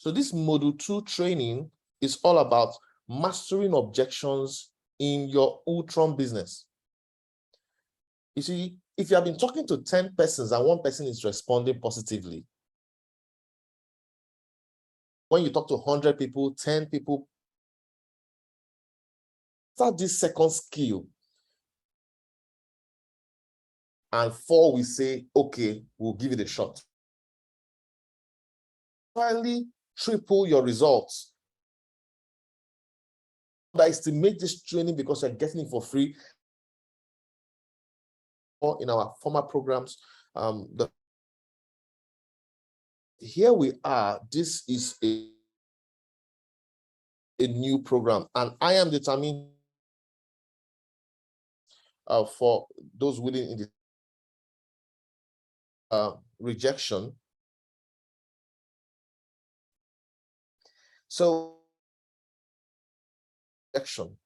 So this module 2 training is all about mastering objections in your Ultron business. You see, if you have been talking to 10 persons and one person is responding positively, when you talk to 100 people, 10 people, start this second skill. And 4 we say, okay, we'll give it a shot. Finally, triple your results. That is to make this training because you're getting it for free. Or in our former programs, here we are. This is a new program, and I am determined for those willing in the rejection. So, rejection.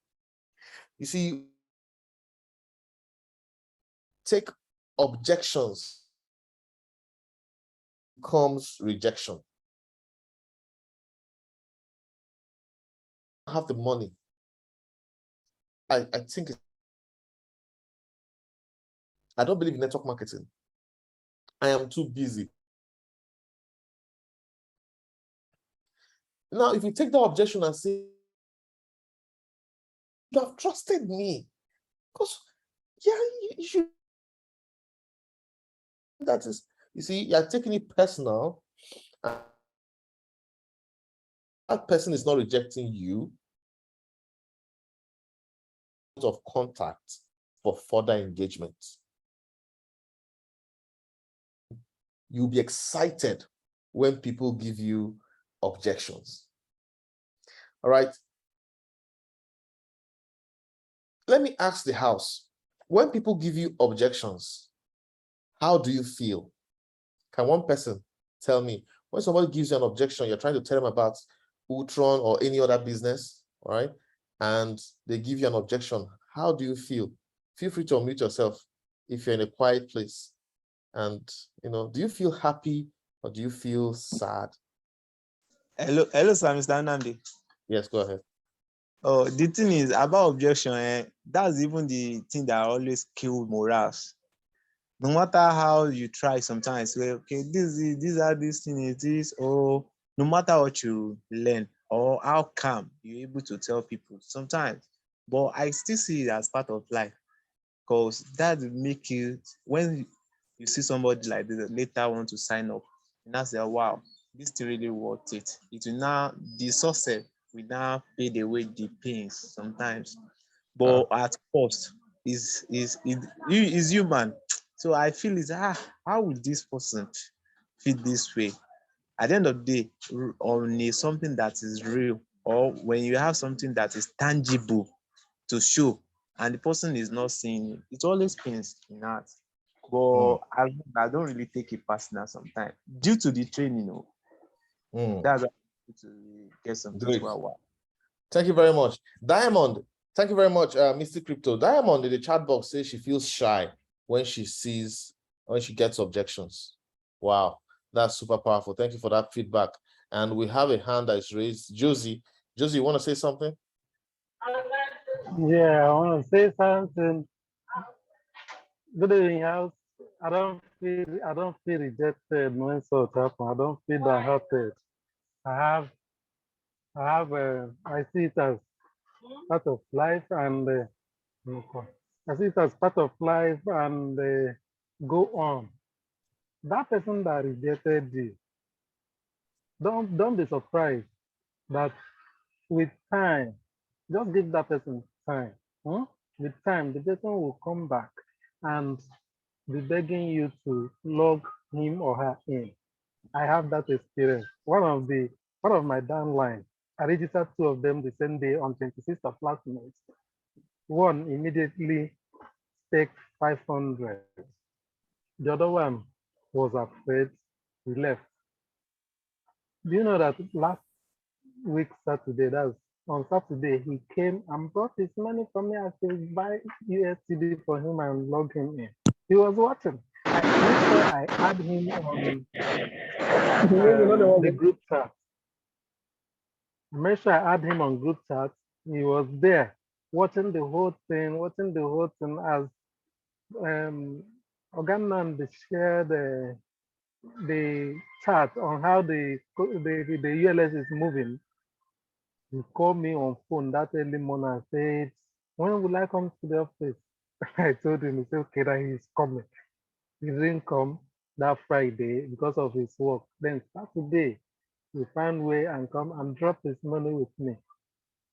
You see, take objections comes rejection. I have the money. I think I don't believe in network marketing. I am too busy. Now, if you take that objection and say, you have trusted me, because yeah, you should. That is, you see, you're taking it personal. That person is not rejecting you. Of contact for further engagement. You'll be excited when people give you objections. All right. Let me ask the house, when people give you objections, how do you feel? Can one person tell me, when somebody gives you an objection, you're trying to tell them about Ultron or any other business, all right? And they give you an objection, how do you feel? Feel free to unmute yourself if you're in a quiet place. And, do you feel happy or do you feel sad? Hello, sir, Mr. Nnamdi. Yes, go ahead. Oh, the thing is about objection, that's even the thing that always kills morals. No matter how you try sometimes, well, okay, these are these things, this, or no matter what you learn or how calm you're able to tell people sometimes, but I still see it as part of life, because that will make you, when you see somebody like this later want to sign up, and that's say, wow, this is really worth it. It will now, the success will now fade away the pains sometimes. But at first, is human. So I feel is how will this person feel this way? At the end of the day, on something that is real, or when you have something that is tangible to show, and the person is not seeing it, it always pains in art. But I don't really take it personal sometimes due to the training. That's why I need to get something to our. Thank you very much. Diamond, thank you very much, Mr. Crypto. Diamond in the chat box says she feels shy when she gets objections. Wow, that's super powerful. Thank you for that feedback. And we have a hand that is raised. Josie, you want to say something? Yeah, I want to say something. Good evening, house. I don't feel rejected when so happens. I don't feel downhearted. I see it as part of life, and I see it as part of life, and go on. That person that rejected you, don't be surprised that with time, just give that person time. With time, the person will come back and be begging you to log him or her in. I have that experience. One of my downline, I registered 2 of them the same day on 26th of last month. One immediately staked 500. The other one was afraid. He left. Do you know that last week Saturday, that's on Saturday, he came and brought his money for me. I said, buy USCD for him and log him in. He was watching. I add him on the group chat. Make sure I add him on group chat. He was there watching the whole thing, as Oganand shared the chart on how the ULS is moving. He called me on phone that early morning and said, when will I come to the office? I told him, he said, okay, that he's coming. He didn't come that Friday because of his work. Then Saturday, he found way and come and drop his money with me.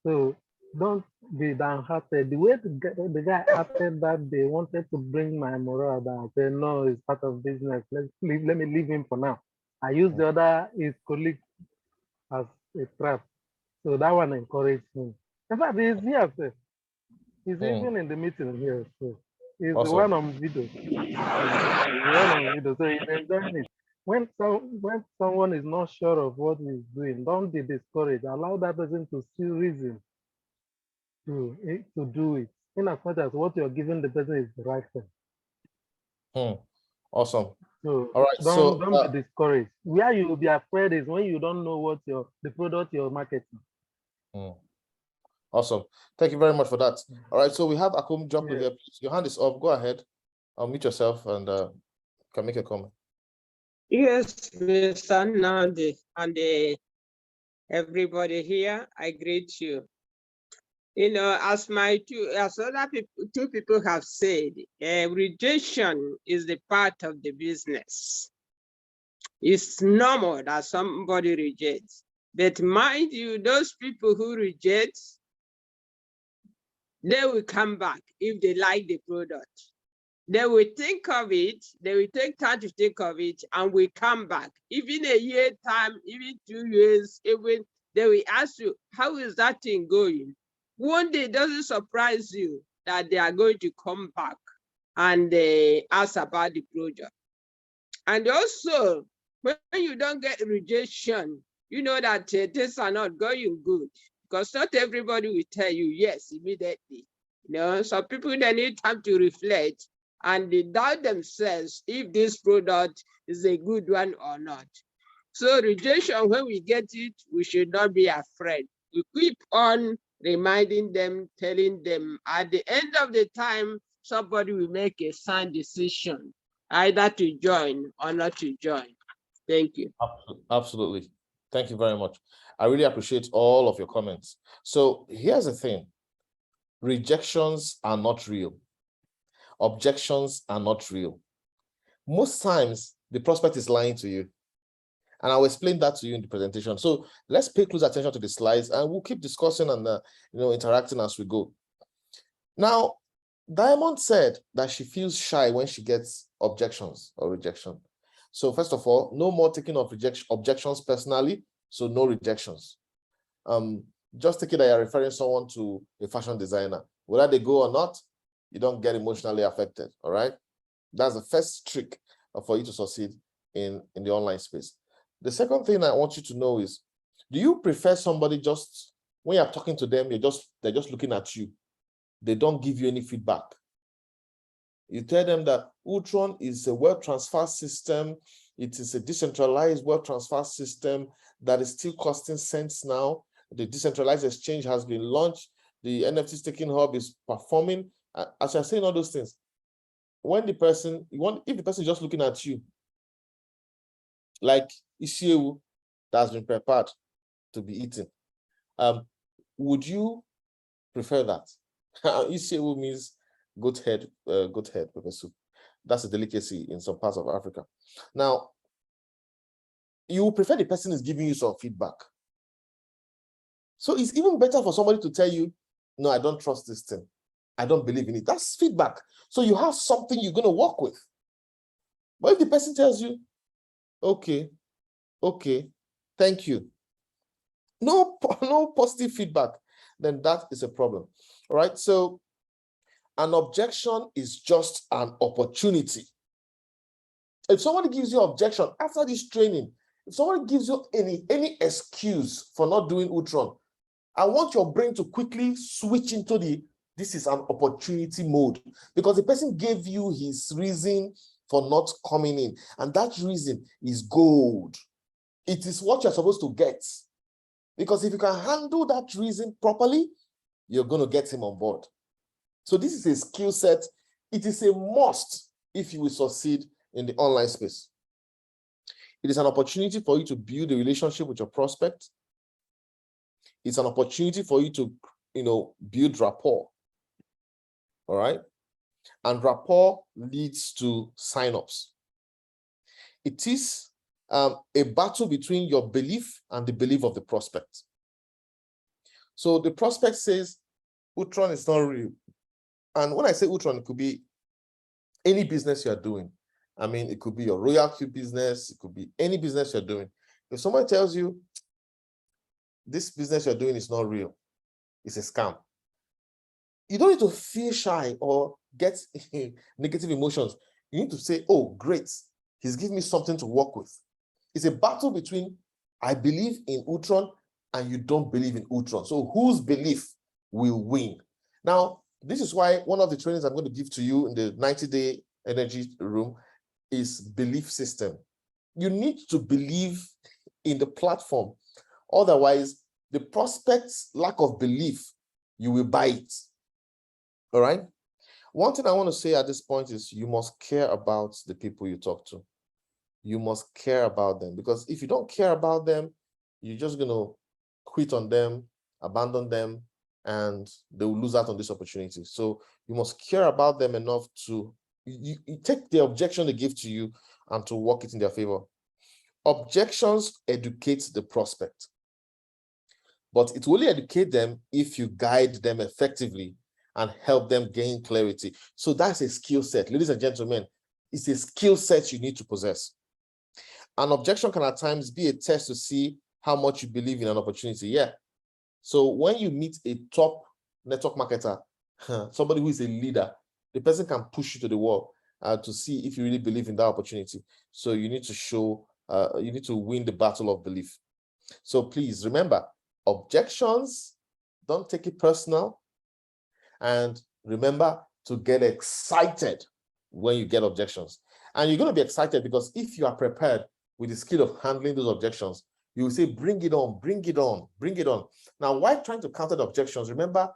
So don't be downhearted. The way the guy acted that day wanted to bring my morale down. I said, no, it's part of business. Let me leave him for now. I used the other his colleague as a trap. So that one encouraged him. In fact, he's here, sir. He's even in the meeting here. So he's the one Awesome. on video. He's the one on video. So he's enjoying it. When someone is not sure of what he's doing, don't be discouraged. Allow that person to see reason to do it. In as much as what you're giving the person is the right thing. Awesome. So All right. don't be discouraged. Where you will be afraid is when you don't know what the product you're marketing. Awesome. Thank you very much for that. All right. So we have Akum jumping Yeah. here. Your hand is up. Go ahead. Unmute yourself and can make a comment. Yes, Mr. Nandi and everybody here, I greet you. You know, as other people, two people have said, rejection is the part of the business. It's normal that somebody rejects, but mind you, those people who reject, they will come back if they like the product. They will think of it, they will take time to think of it, and will come back. Even a year time, even 2 years, even they will ask you, how is that thing going? One day it doesn't surprise you that they are going to come back and ask about the project. And also, when you don't get rejection, you know that things are not going good, because not everybody will tell you yes immediately. You know, so people, they need time to reflect and they doubt themselves if this product is a good one or not. So rejection, when we get it, we should not be afraid. We keep on reminding them, telling them, at the end of the time, somebody will make a sound decision, either to join or not to join. Thank you. Absolutely. Thank you very much. I really appreciate all of your comments. So here's the thing. Rejections are not real. Objections are not real. Most times, the prospect is lying to you. And I'll explain that to you in the presentation. So let's pay close attention to the slides and we'll keep discussing and interacting as we go. Now, Diamond said that she feels shy when she gets objections or rejection. So first of all, no more taking of objections personally, so no rejections. Just take it that you're referring someone to a fashion designer. Whether they go or not, you don't get emotionally affected, all right? That's the first trick for you to succeed in the online space. The second thing I want you to know is, do you prefer somebody just, when you're talking to them, they're just looking at you. They don't give you any feedback. You tell them that Ultron is a wealth transfer system. It is a decentralized wealth transfer system that is still costing cents now. The decentralized exchange has been launched. The NFT staking hub is performing. As you're saying all those things, when the person, if the person is just looking at you, like Isiewu that has been prepared to be eaten, would you prefer that? Isiewu means goat head pepper soup. That's a delicacy in some parts of Africa. Now, you prefer the person is giving you some feedback. So it's even better for somebody to tell you, no, I don't trust this thing. I don't believe in it. That's feedback. So you have something you're going to work with. But if the person tells you, okay, thank you, no positive feedback, then that is a problem. All right. So an objection is just an opportunity. If somebody gives you objection after this training, if somebody gives you any excuse for not doing Ultron, I want your brain to quickly switch into this is an opportunity mode, because the person gave you his reason for not coming in, and that reason is gold. It is what you're supposed to get. Because if you can handle that reason properly, you're going to get him on board. So this is a skill set. It is a must if you will succeed in the online space. It is an opportunity for you to build a relationship with your prospect. It's an opportunity for you to, build rapport. All right. And rapport leads to signups. It is a battle between your belief and the belief of the prospect. So the prospect says, Utron is not real. And when I say Utron, it could be any business you're doing. I mean, it could be your Royal Cube business. It could be any business you're doing. If someone tells you this business you're doing is not real, it's a scam, you don't need to feel shy or get negative emotions. You need to say, oh, great, he's giving me something to work with. It's a battle between I believe in Utron and you don't believe in Utron. So whose belief will win? Now, this is why one of the trainings I'm going to give to you in the 90-day energy room is belief system. You need to believe in the platform. Otherwise, the prospect's lack of belief, you will buy it. All right? One thing I want to say at this point is you must care about the people you talk to. You must care about them, because if you don't care about them, you're just going to quit on them, abandon them, and they will lose out on this opportunity. So you must care about them enough to you take the objection they give to you and to work it in their favor. Objections educate the prospect, but it will only educate them if you guide them effectively and help them gain clarity. So that's a skill set. Ladies and gentlemen, it's a skill set you need to possess. An objection can at times be a test to see how much you believe in an opportunity. Yeah. So when you meet a top network marketer, somebody who is a leader, the person can push you to the wall to see if you really believe in that opportunity. So you need to show, you need to win the battle of belief. So please remember, objections, don't take it personal. And remember to get excited when you get objections. And you're going to be excited because if you are prepared with the skill of handling those objections, you will say, bring it on, bring it on, bring it on. Now, while trying to counter the objections, remember,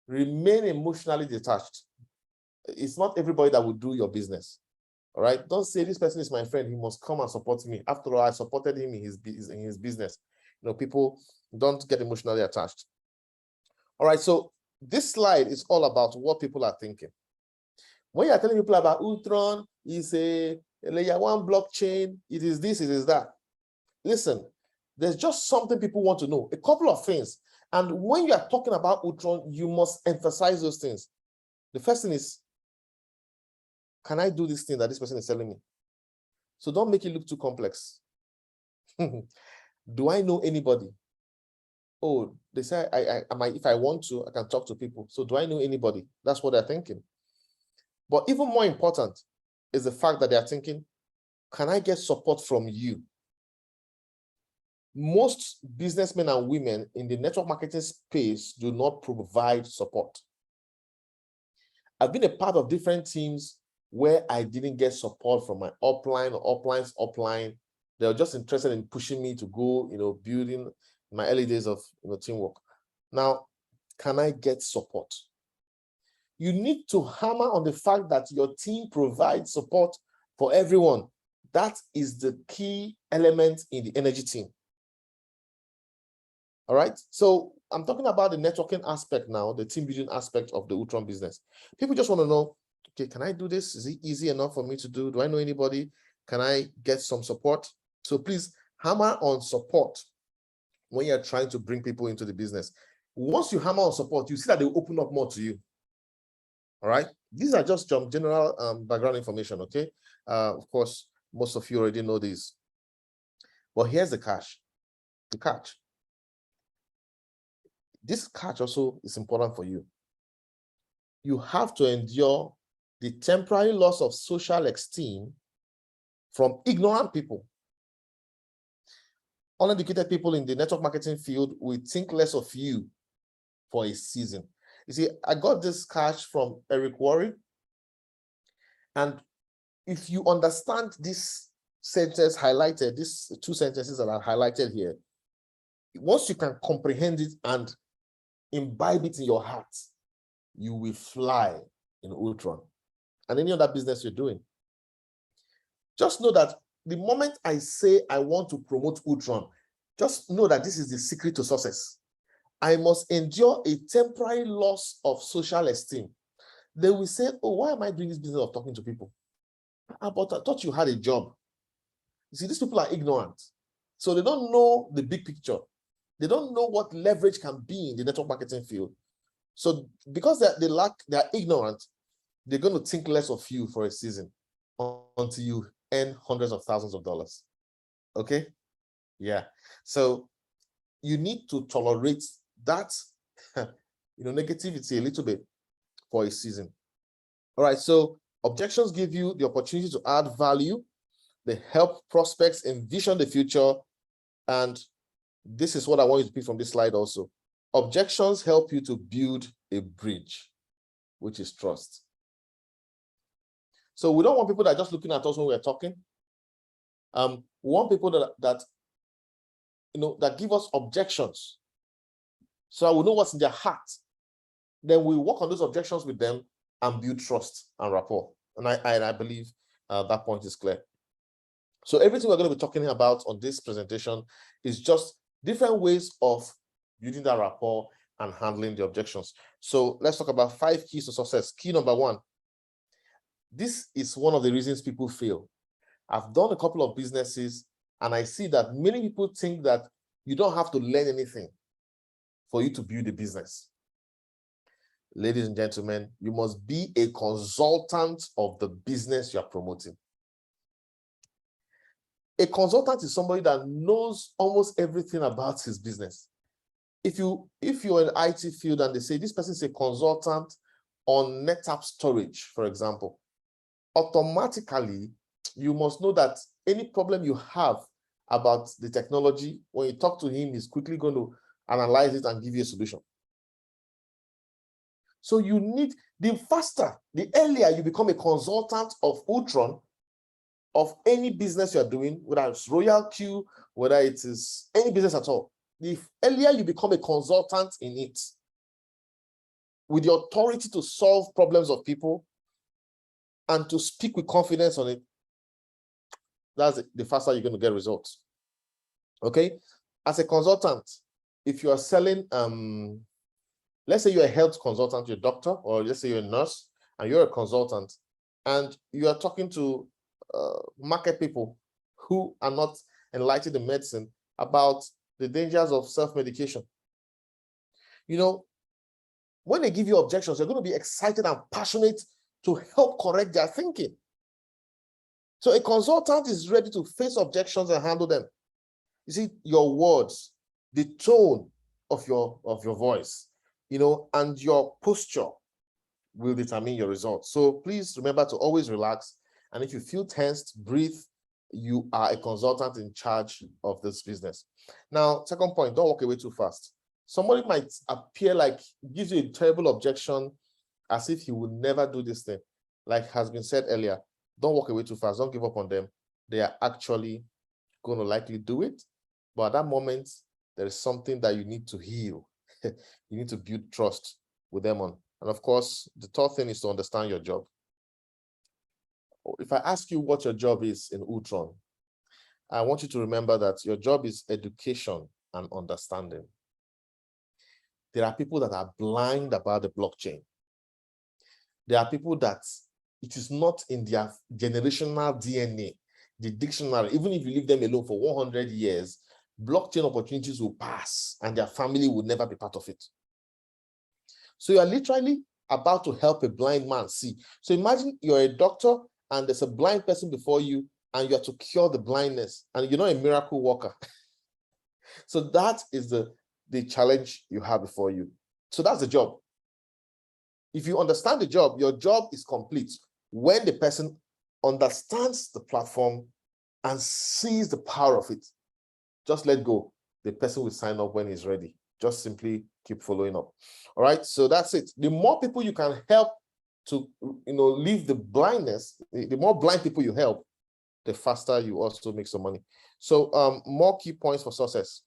remain emotionally detached. It's not everybody that will do your business. All right. Don't say this person is my friend, he must come and support me. After all, I supported him in his business. People don't get emotionally attached. All right. So this slide is all about what people are thinking. When you're telling people about Utron, it's a layer one blockchain, it is this, it is that. Listen, there's just something people want to know, a couple of things. And when you are talking about Utron, you must emphasize those things. The first thing is, can I do this thing that this person is telling me? So don't make it look too complex. Do I know anybody? Oh, they say if I want to, I can talk to people. So do I know anybody? That's what they're thinking. But even more important is the fact that they're thinking, can I get support from you? Most businessmen and women in the network marketing space do not provide support. I've been a part of different teams where I didn't get support from my upline or upline's upline. They were just interested in pushing me to go, building my early days of teamwork. Now, can I get support? You need to hammer on the fact that your team provides support for everyone. That is the key element in the energy team. All right. So I'm talking about the networking aspect now, the team building aspect of the Utron business. People just want to know, okay, can I do this? Is it easy enough for me to do? Do I know anybody? Can I get some support? So please hammer on support when you're trying to bring people into the business. Once you hammer on support, you see that they will open up more to you. All right. These are just general background information. Okay. Of course, most of you already know this. But here's the catch. The catch. This catch also is important for you. You have to endure the temporary loss of social esteem from ignorant people. Uneducated people in the network marketing field will think less of you for a season. You see, I got this catch from Eric Worre. And if you understand this sentence highlighted, these two sentences that are highlighted here, once you can comprehend it and imbibe it in your heart, you will fly in Ultron and any other business you're doing. Just know that the moment I say I want to promote Ultron, just know that this is the secret to success. I must endure a temporary loss of social esteem. They will say, oh, why am I doing this business of talking to people? But I thought you had a job. You see, these people are ignorant. So they don't know the big picture. They don't know what leverage can be in the network marketing field. So because they're ignorant, they're going to think less of you for a season until you earn hundreds of thousands of dollars. Okay? Yeah. So you need to tolerate that negativity a little bit for a season. All right. So objections give you the opportunity to add value. They help prospects envision the future. And this is what I want you to pick from this slide also. Objections help you to build a bridge, which is trust. So we don't want people that are just looking at us when we're talking. We want people that give us objections, so we know what's in their heart. Then we work on those objections with them and build trust and rapport. And I believe that point is clear. So everything we're going to be talking about on this presentation is just different ways of building that rapport and handling the objections. So let's talk about 5 keys to success. Key number 1. This is one of the reasons people fail. I've done a couple of businesses and I see that many people think that you don't have to learn anything for you to build a business. Ladies and gentlemen, you must be a consultant of the business you're promoting. A consultant is somebody that knows almost everything about his business. If you're in IT field and they say this person is a consultant on NetApp storage, for example, automatically you must know that any problem you have about the technology, when you talk to him, he's quickly going to analyze it and give you a solution. So you need, the earlier you become a consultant of Ultron, of any business you're doing, whether it's Royal Q, whether it is any business at all, the earlier you become a consultant in it, with the authority to solve problems of people and to speak with confidence on it, that's the faster you're going to get results. Okay? As a consultant, if you are selling, let's say you're a health consultant, you're a doctor, or let's say you're a nurse, and you're a consultant, and you are talking to market people who are not enlightened in medicine about the dangers of self-medication. When they give you objections, you're going to be excited and passionate to help correct their thinking. So a consultant is ready to face objections and handle them. You see, your words, the tone of your voice, and your posture will determine your results. So please remember to always relax. And if you feel tensed, breathe. You are a consultant in charge of this business. Now, second point, don't walk away too fast. Somebody might appear like gives you a terrible objection as if he would never do this thing. Like has been said earlier, don't walk away too fast. Don't give up on them. They are actually going to likely do it. But at that moment, there is something that you need to heal. You need to build trust with them on. And of course, the third thing is to understand your job. If I ask you what your job is in Ultron, I want you to remember that your job is education and understanding. There are people that are blind about the blockchain. There are people that it is not in their generational DNA, the dictionary. Even if you leave them alone for 100 years, blockchain opportunities will pass and their family will never be part of it. So you are literally about to help a blind man see. So imagine you're a doctor and there's a blind person before you and you have to cure the blindness and you're not a miracle worker. So that is the challenge you have before you. So that's the job. If you understand the job, your job is complete when the person understands the platform and sees the power of it. Just let go. The person will sign up when he's ready. Just simply keep following up. All right, so that's it. The more people you can help to leave the blindness, the more blind people you help, the faster you also make some money. So more key points for success.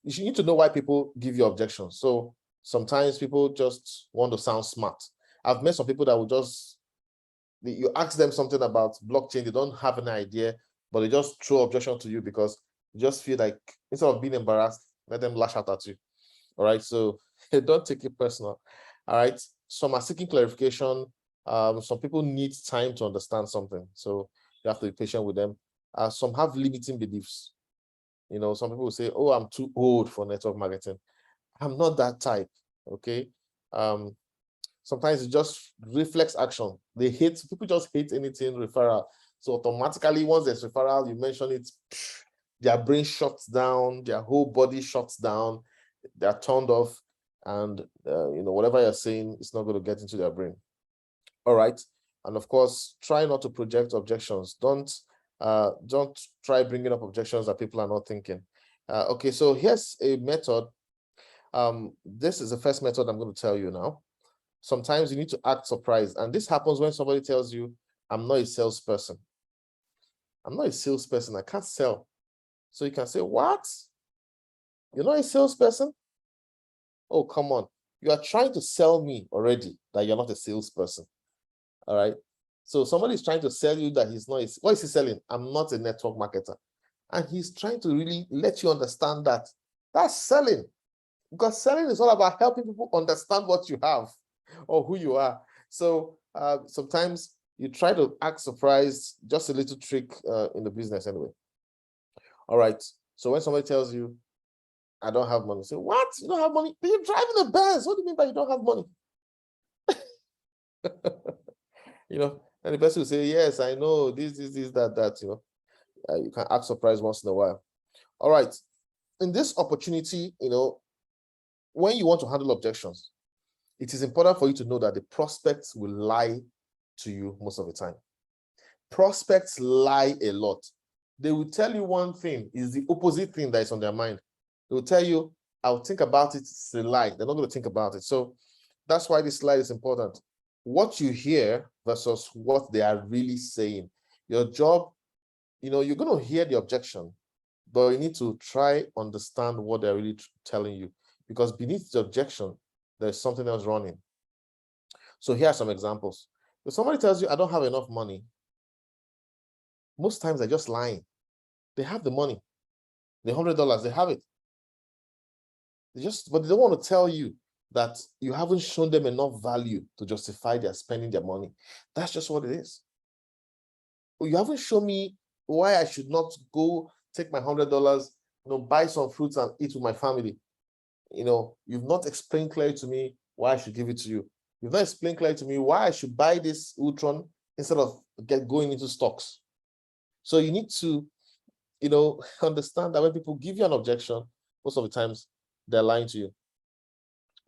you need to know why people give you objections. So sometimes people just want to sound smart. I've met some people that will just, you ask them something about blockchain, they don't have an idea, but they just throw objection to you because you just feel like instead of being embarrassed, let them lash out at you. All right, so don't take it personal. All right, some are seeking clarification. Some people need time to understand something, so you have to be patient with them. Some have limiting beliefs. You know, some people will say, oh, I'm too old for network marketing. I'm not that type, okay? Sometimes it just reflex action. People just hate anything referral. So automatically, once there's referral, you mention it, their brain shuts down, their whole body shuts down, they're turned off, and you know, whatever you're saying, it's not going to get into their brain. All right. And of course, try not to project objections. Don't try bringing up objections that people are not thinking. Okay, so here's a method. This is the first method I'm going to tell you now. Sometimes you need to act surprised. And this happens when somebody tells you, I'm not a salesperson. I'm not a salesperson. I can't sell. So you can say, what? You're not a salesperson? Oh, come on. You are trying to sell me already that you're not a salesperson. All right. So somebody is trying to sell you that he's not. What is he selling? I'm not a network marketer. And he's trying to really let you understand that that's selling. Because selling is all about helping people understand what you have or who you are. So sometimes you try to act surprised, just a little trick in the business anyway. All right. So when somebody tells you, I don't have money, say, what? You don't have money? But you're driving a Benz. What do you mean by you don't have money? You know, and the person will say, yes, I know this, that, you know, you can act surprised once in a while. All right. In this opportunity, you know, when you want to handle objections, it is important for you to know that the prospects will lie to you most of the time. Prospects lie a lot. They will tell you one thing is the opposite thing that is on their mind. They will tell you, I'll think about it, it's a lie. They're not going to think about it. So that's why this slide is important. What you hear versus what they are really saying. Your job, you know, you're going to hear the objection, but you need to try understand what they're really telling you, because beneath the objection, there's something else running. So here are some examples. If somebody tells you, I don't have enough money, most times they're just lying. They have the money, the $100, they have it. But they don't want to tell you that you haven't shown them enough value to justify their spending their money. That's just what it is. You haven't shown me why I should not go take my $100, you know, buy some fruits and eat with my family. You know, you've not explained clearly to me why I should give it to you. You've not explained clearly to me why I should buy this Ultron instead of going into stocks. So you need to, you know, understand that when people give you an objection, most of the times they're lying to you.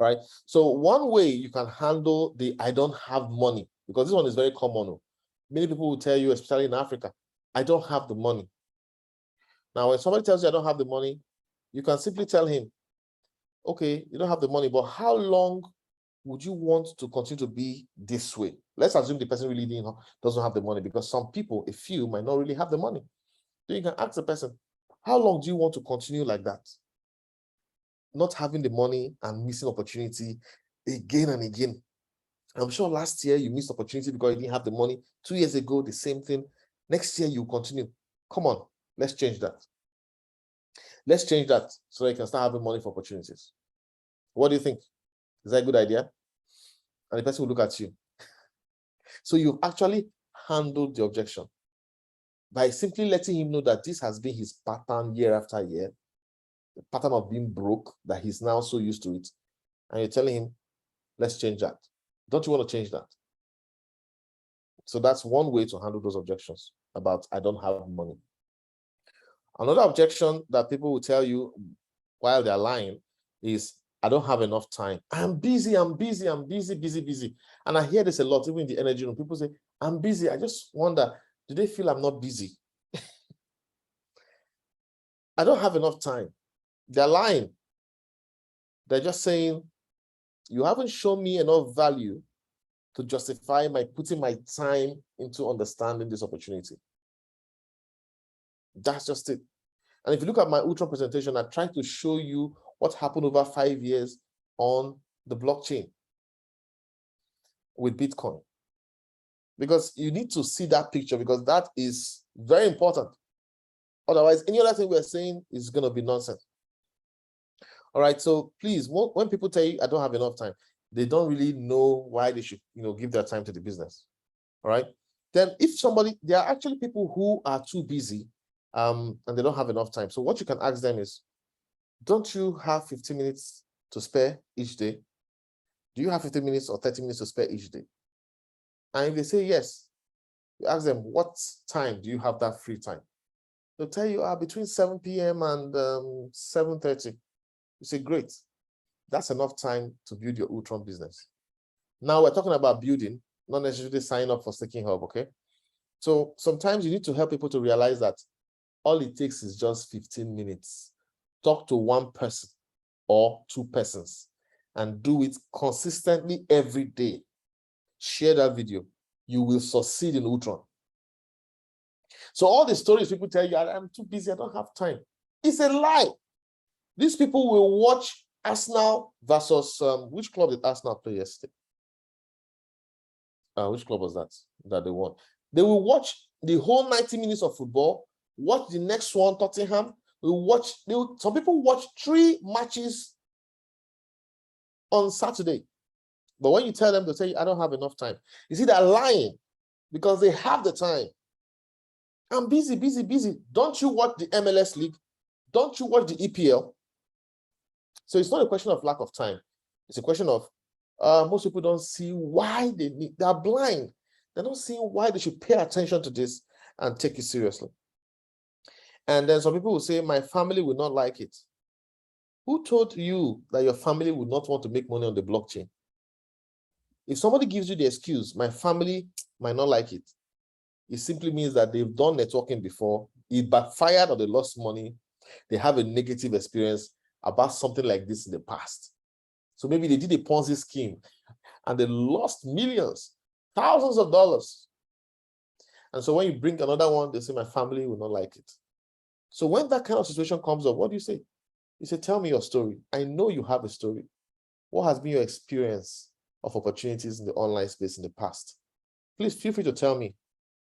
Right? So one way you can handle the I don't have money, because this one is very common. Many people will tell you, especially in Africa, I don't have the money. Now, when somebody tells you I don't have the money, you can simply tell him, okay, you don't have the money, but how long would you want to continue to be this way? Let's assume the person really doesn't have the money, because some people, a few, might not really have the money. So you can ask the person, how long do you want to continue like that? Not having the money and missing opportunity again and again. I'm sure last year you missed opportunity because you didn't have the money. 2 years ago, the same thing. Next year, you continue. Come on, let's change that. Let's change that so that you can start having money for opportunities. What do you think? Is that a good idea? And the person will look at you. So you've actually handled the objection by simply letting him know that this has been his pattern year after year, the pattern of being broke, that he's now so used to it. And you're telling him, let's change that. Don't you want to change that? So that's one way to handle those objections about I don't have money. Another objection that people will tell you while they're lying is I don't have enough time. I'm busy. And I hear this a lot, even in the energy room. People say, I'm busy. I just wonder, do they feel I'm not busy? I don't have enough time. They're lying. They're just saying, you haven't shown me enough value to justify my putting my time into understanding this opportunity. That's just it. And if you look at my Ultron presentation, I tried to show you what happened over 5 years on the blockchain with Bitcoin. Because you need to see that picture, because that is very important. Otherwise, any other thing we're saying is going to be nonsense. All right, so please, when people tell you I don't have enough time, they don't really know why they should, give their time to the business. All right. Then if there are actually people who are too busy and they don't have enough time. So what you can ask them is, don't you have 15 minutes to spare each day? Do you have 15 minutes or 30 minutes to spare each day? And if they say yes, you ask them, what time do you have that free time? They'll tell you between 7 p.m. and 7:30. You say, great. That's enough time to build your Ultron business. Now we're talking about building, not necessarily sign up for Staking Hub, okay? So sometimes you need to help people to realize that all it takes is just 15 minutes. Talk to one person or two persons and do it consistently every day. Share that video. You will succeed in Ultron. So all the stories people tell you, I'm too busy, I don't have time. It's a lie. These people will watch Arsenal versus, which club did Arsenal play yesterday? Which club was that they won? They will watch the whole 90 minutes of football, watch the next one, Tottenham. Some people watch 3 matches on Saturday. But when you tell them, they'll tell you, I don't have enough time. You see, they're lying because they have the time. I'm busy, busy, busy. Don't you watch the MLS League? Don't you watch the EPL? So it's not a question of lack of time. It's a question of most people don't see why they're blind. They're not seeing why they should pay attention to this and take it seriously. And then some people will say, my family will not like it. Who told you that your family would not want to make money on the blockchain? If somebody gives you the excuse, my family might not like it, it simply means that they've done networking before, it backfired or they lost money, they have a negative experience about something like this in the past. So maybe they did a Ponzi scheme and they lost millions, thousands of dollars. And so when you bring another one, they say, my family will not like it. So when that kind of situation comes up, what do you say? You say, tell me your story. I know you have a story. What has been your experience of opportunities in the online space in the past? Please feel free to tell me.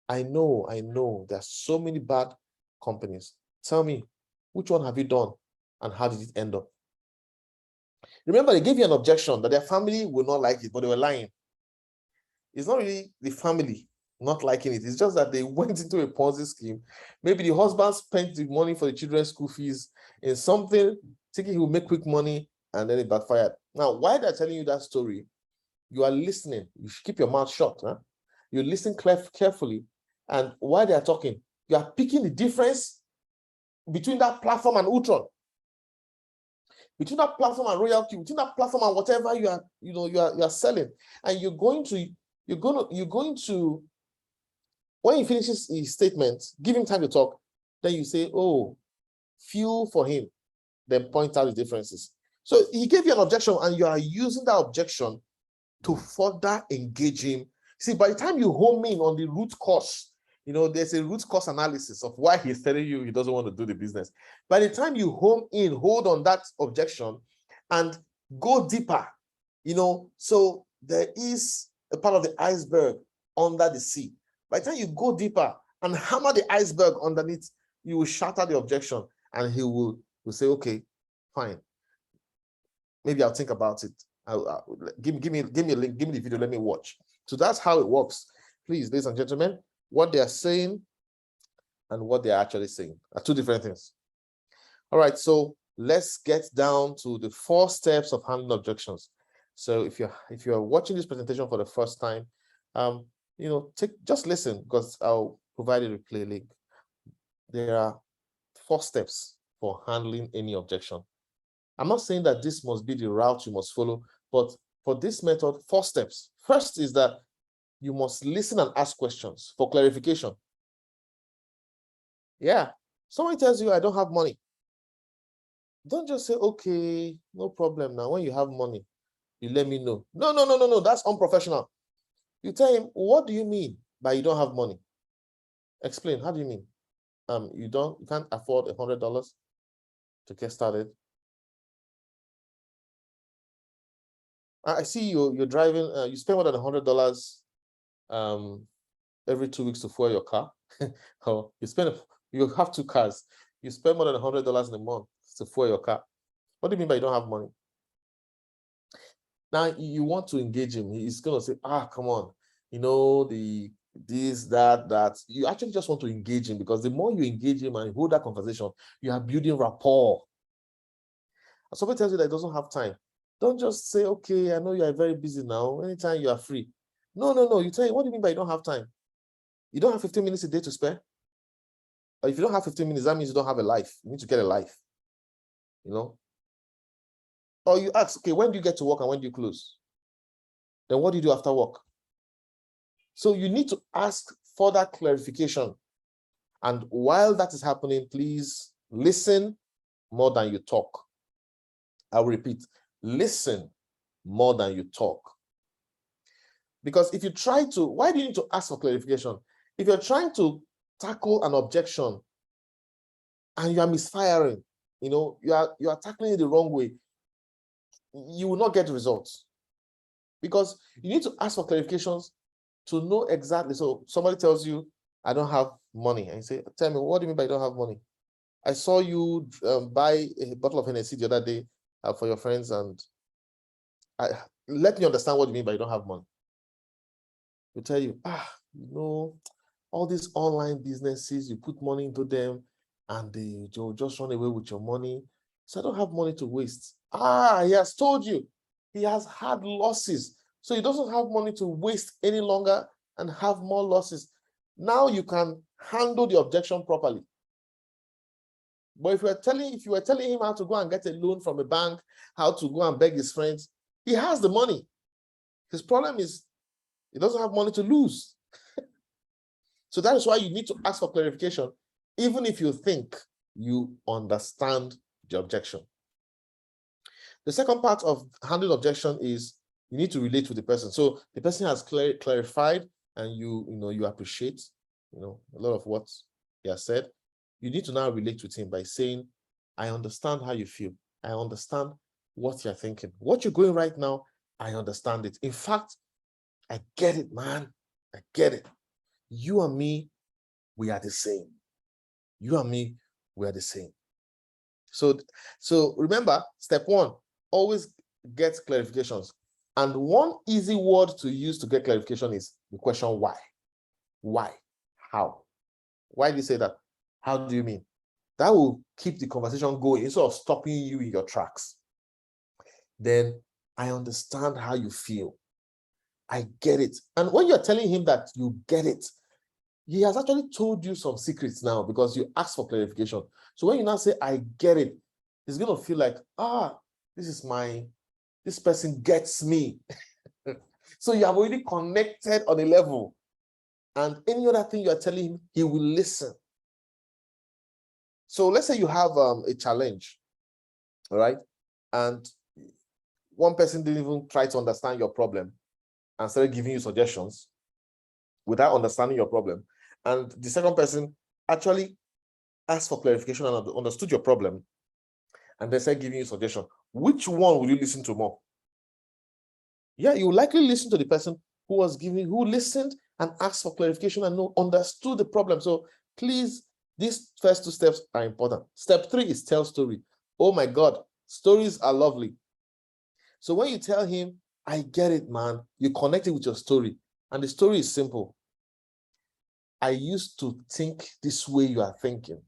I know there's so many bad companies. Tell me, which one have you done and how did it end up? Remember, they gave you an objection that their family will not like it, but they were lying. It's not really the family not liking it. It's just that they went into a Ponzi scheme. Maybe the husband spent the money for the children's school fees in something, thinking he will make quick money, and then it backfired. Now, while they're telling you that story, you are listening. You should keep your mouth shut. Huh? You listen carefully. And while they are talking, you are picking the difference between that platform and Ultron, between that platform and Royalty, between that platform and whatever you are selling. And you're going to, when he finishes his statement, give him time to talk. Then you say, oh, feel for him. Then point out the differences. So he gave you an objection, and you are using that objection to further engage him. See, by the time you home in on the root cause, there's a root cause analysis of why he's telling you he doesn't want to do the business. By the time you hold on that objection and go deeper, so there is a part of the iceberg under the sea. By the time you go deeper and hammer the iceberg underneath, you will shatter the objection, and he will say, okay, fine. Maybe I'll think about it. Give me a link, give me the video, let me watch. So that's how it works. Please, ladies and gentlemen, what they are saying and what they are actually saying are 2 different things. All right, so let's get down to the 4 steps of handling objections. So if you're watching this presentation for the first time, just listen, because I'll provide a replay link. There are 4 steps for handling any objection. I'm not saying that this must be the route you must follow, but for this method, 4 steps. First is that you must listen and ask questions for clarification. Yeah, someone tells you, I don't have money. Don't just say, okay, no problem. Now, when you have money, you let me know. No, that's unprofessional. You tell him, what do you mean by you don't have money? Explain, how do you mean? you can't afford $100 to get started. I see you're driving, you spend more than $100 every 2 weeks to fuel your car. Or you have 2 cars. You spend more than $100 in a month to fuel your car. What do you mean by you don't have money? Now you want to engage him. He's gonna say, come on, this, that. You actually just want to engage him, because the more you engage him and hold that conversation, you are building rapport. And somebody tells you that he doesn't have time. Don't just say, okay, I know you are very busy now. Anytime you are free. No. You tell him, what do you mean by you don't have time? You don't have 15 minutes a day to spare? Or if you don't have 15 minutes, that means you don't have a life. You need to get a life. Or you ask, okay, when do you get to work and when do you close? Then what do you do after work? So you need to ask further clarification. And while that is happening, please listen more than you talk. I'll repeat, listen more than you talk. Because if you try to, why do you need to ask for clarification? If you're trying to tackle an objection and you are misfiring, you are tackling it the wrong way, you will not get results. Because you need to ask for clarifications to know exactly. So somebody tells you, I don't have money. And you say, tell me, what do you mean by you don't have money? I saw you buy a bottle of Hennessy the other day for your friends, and let me understand what you mean by you don't have money. We'll tell you, all these online businesses, you put money into them and they'll just run away with your money. So I don't have money to waste. He has told you. He has had losses. So he doesn't have money to waste any longer and have more losses. Now you can handle the objection properly. But if you were telling him how to go and get a loan from a bank, how to go and beg his friends, he has the money. His problem is he doesn't have money to lose. So that is why you need to ask for clarification, even if you think you understand the objection. The second part of handling objection is you need to relate with the person. So the person has clarified, and you appreciate a lot of what he has said. You need to now relate with him by saying, I understand how you feel. I understand what you're thinking. What you're going right now, I understand it. In fact, I get it, man. I get it. You and me, we are the same. You and me, we are the same. So remember, step 1, always get clarifications. And one easy word to use to get clarification is the question why. Why? How? Why do you say that? How do you mean? That will keep the conversation going instead of stopping you in your tracks. Then, I understand how you feel. I get it. And when you're telling him that you get it, he has actually told you some secrets now because you asked for clarification. So when you now say, I get it, he's going to feel like, this person gets me. So you have already connected on a level. And any other thing you are telling him, he will listen. So let's say you have a challenge, all right? And one person didn't even try to understand your problem and started giving you suggestions without understanding your problem. And the second person actually asked for clarification and understood your problem, and they started giving you suggestions. Which one will you listen to more? Yeah, you will likely listen to the person who listened and asked for clarification and understood the problem. So please, these first 2 steps are important. Step 3 is tell story. Oh my God, stories are lovely. So when you tell him, I get it, man, you connect it with your story. And the story is simple. I used to think this way you are thinking.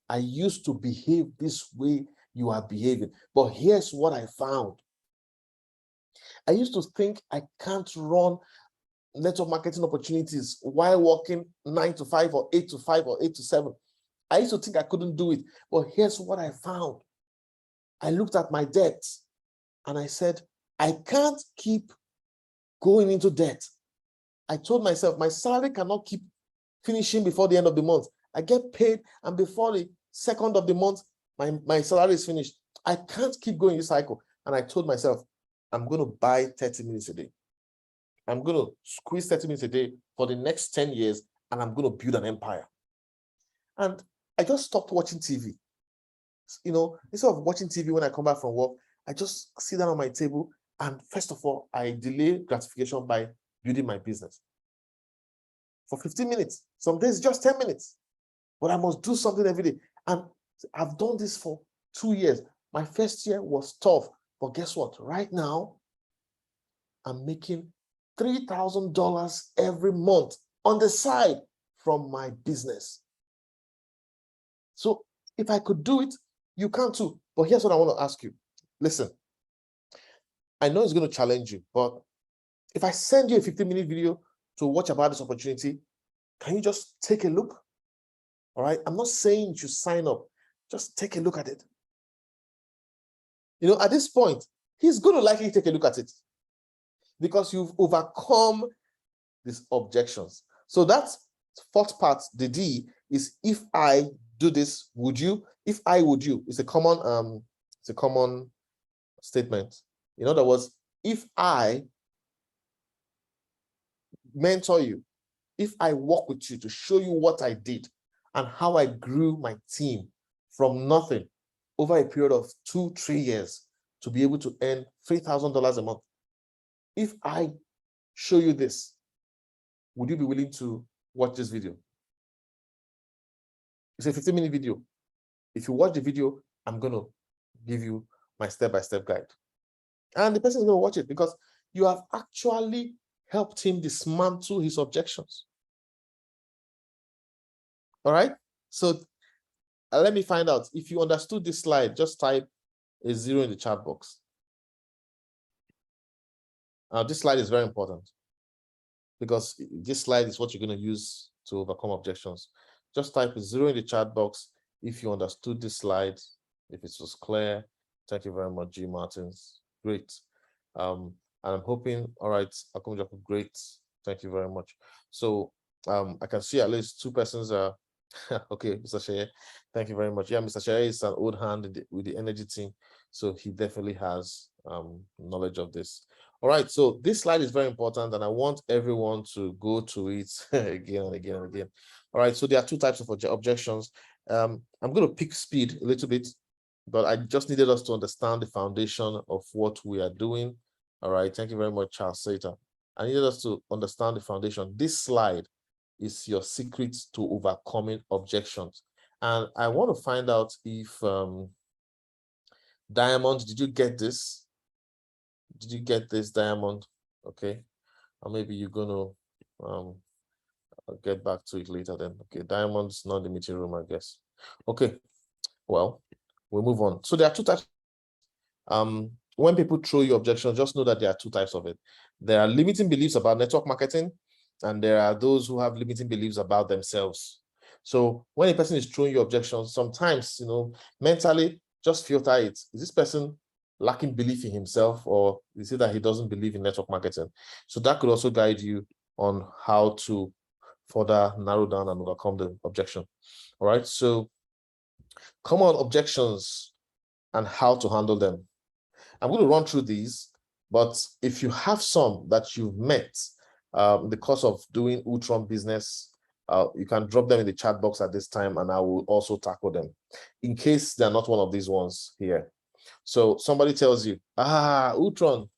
I used to behave this way you are behaving. But here's what I found. I used to think I can't run network marketing opportunities while working 9 to 5 or 8 to 5 or 8 to 7. I used to think I couldn't do it. But here's what I found. I looked at my debts and I said, I can't keep going into debt. I told myself, my salary cannot keep finishing before the end of the month. I get paid, and before the 2nd of the month, my salary is finished. I can't keep going this cycle. And I told myself, I'm going to buy 30 minutes a day. I'm going to squeeze 30 minutes a day for the next 10 years, and I'm going to build an empire. And I just stopped watching TV. You know, instead of watching TV when I come back from work, I just sit down on my table and first of all, I delay gratification by building my business. For 15 minutes, some days just 10 minutes, but I must do something every day. And I've done this for 2 years. My first year was tough, but guess what? Right now, I'm making $3,000 every month on the side from my business. So if I could do it, you can too. But here's what I want to ask you. Listen, I know it's going to challenge you, but if I send you a 15-minute video to watch about this opportunity, can you just take a look? All right. I'm not saying you should sign up. Just take a look at it. You know, at this point, he's going to likely take a look at it because you've overcome these objections. So that's fourth part, the D, is if I do this, would you? If I would you, it's a common statement. In other words, if I mentor you, if I work with you to show you what I did and how I grew my team from nothing over a period of 2-3 years to be able to earn $3,000 a month. If I show you this, would you be willing to watch this video? It's a 15-minute video. If you watch the video, I'm going to give you my step-by-step guide. And the person is going to watch it because you have actually helped him dismantle his objections. All right? So let me find out. If you understood this slide, just type a 0 in the chat box. This slide is very important because this slide is what you're going to use to overcome objections. Just type a 0 in the chat box if you understood this slide, if it was clear. Thank you very much, G. Martins. Great. And I'm hoping, all right, Akum Jacob, great. Thank you very much. So I can see at least 2 persons are, okay, Mr. Shea, thank you very much. Yeah, Mr. Shea is an old hand with the energy team, so he definitely has knowledge of this. All right, so this slide is very important, and I want everyone to go to it again and again and again. All right, so there are 2 types of objections. I'm going to pick speed a little bit, but I just needed us to understand the foundation of what we are doing. All right, thank you very much, Charles Sater. I needed us to understand the foundation. This slide is your secret to overcoming objections. And I want to find out if, Diamond, did you get this? Did you get this, Diamond? Okay, or maybe you're going to I'll get back to it later then. Okay, Diamond's not in the meeting room, I guess. Okay, well, we'll move on. So there are 2 types. When people throw you objections, just know that there are 2 types of it. There are limiting beliefs about network marketing, and there are those who have limiting beliefs about themselves. So when a person is throwing you objections, sometimes, you know, mentally, just filter it. Is this person lacking belief in himself, or is it that he doesn't believe in network marketing? So that could also guide you on how to further narrow down and overcome the objection. All right, so common objections and how to handle them. I'm going to run through these, but if you have some that you've met in the course of doing Ultron business, you can drop them in the chat box at this time, and I will also tackle them in case they're not one of these ones here. So somebody tells you, Ultron,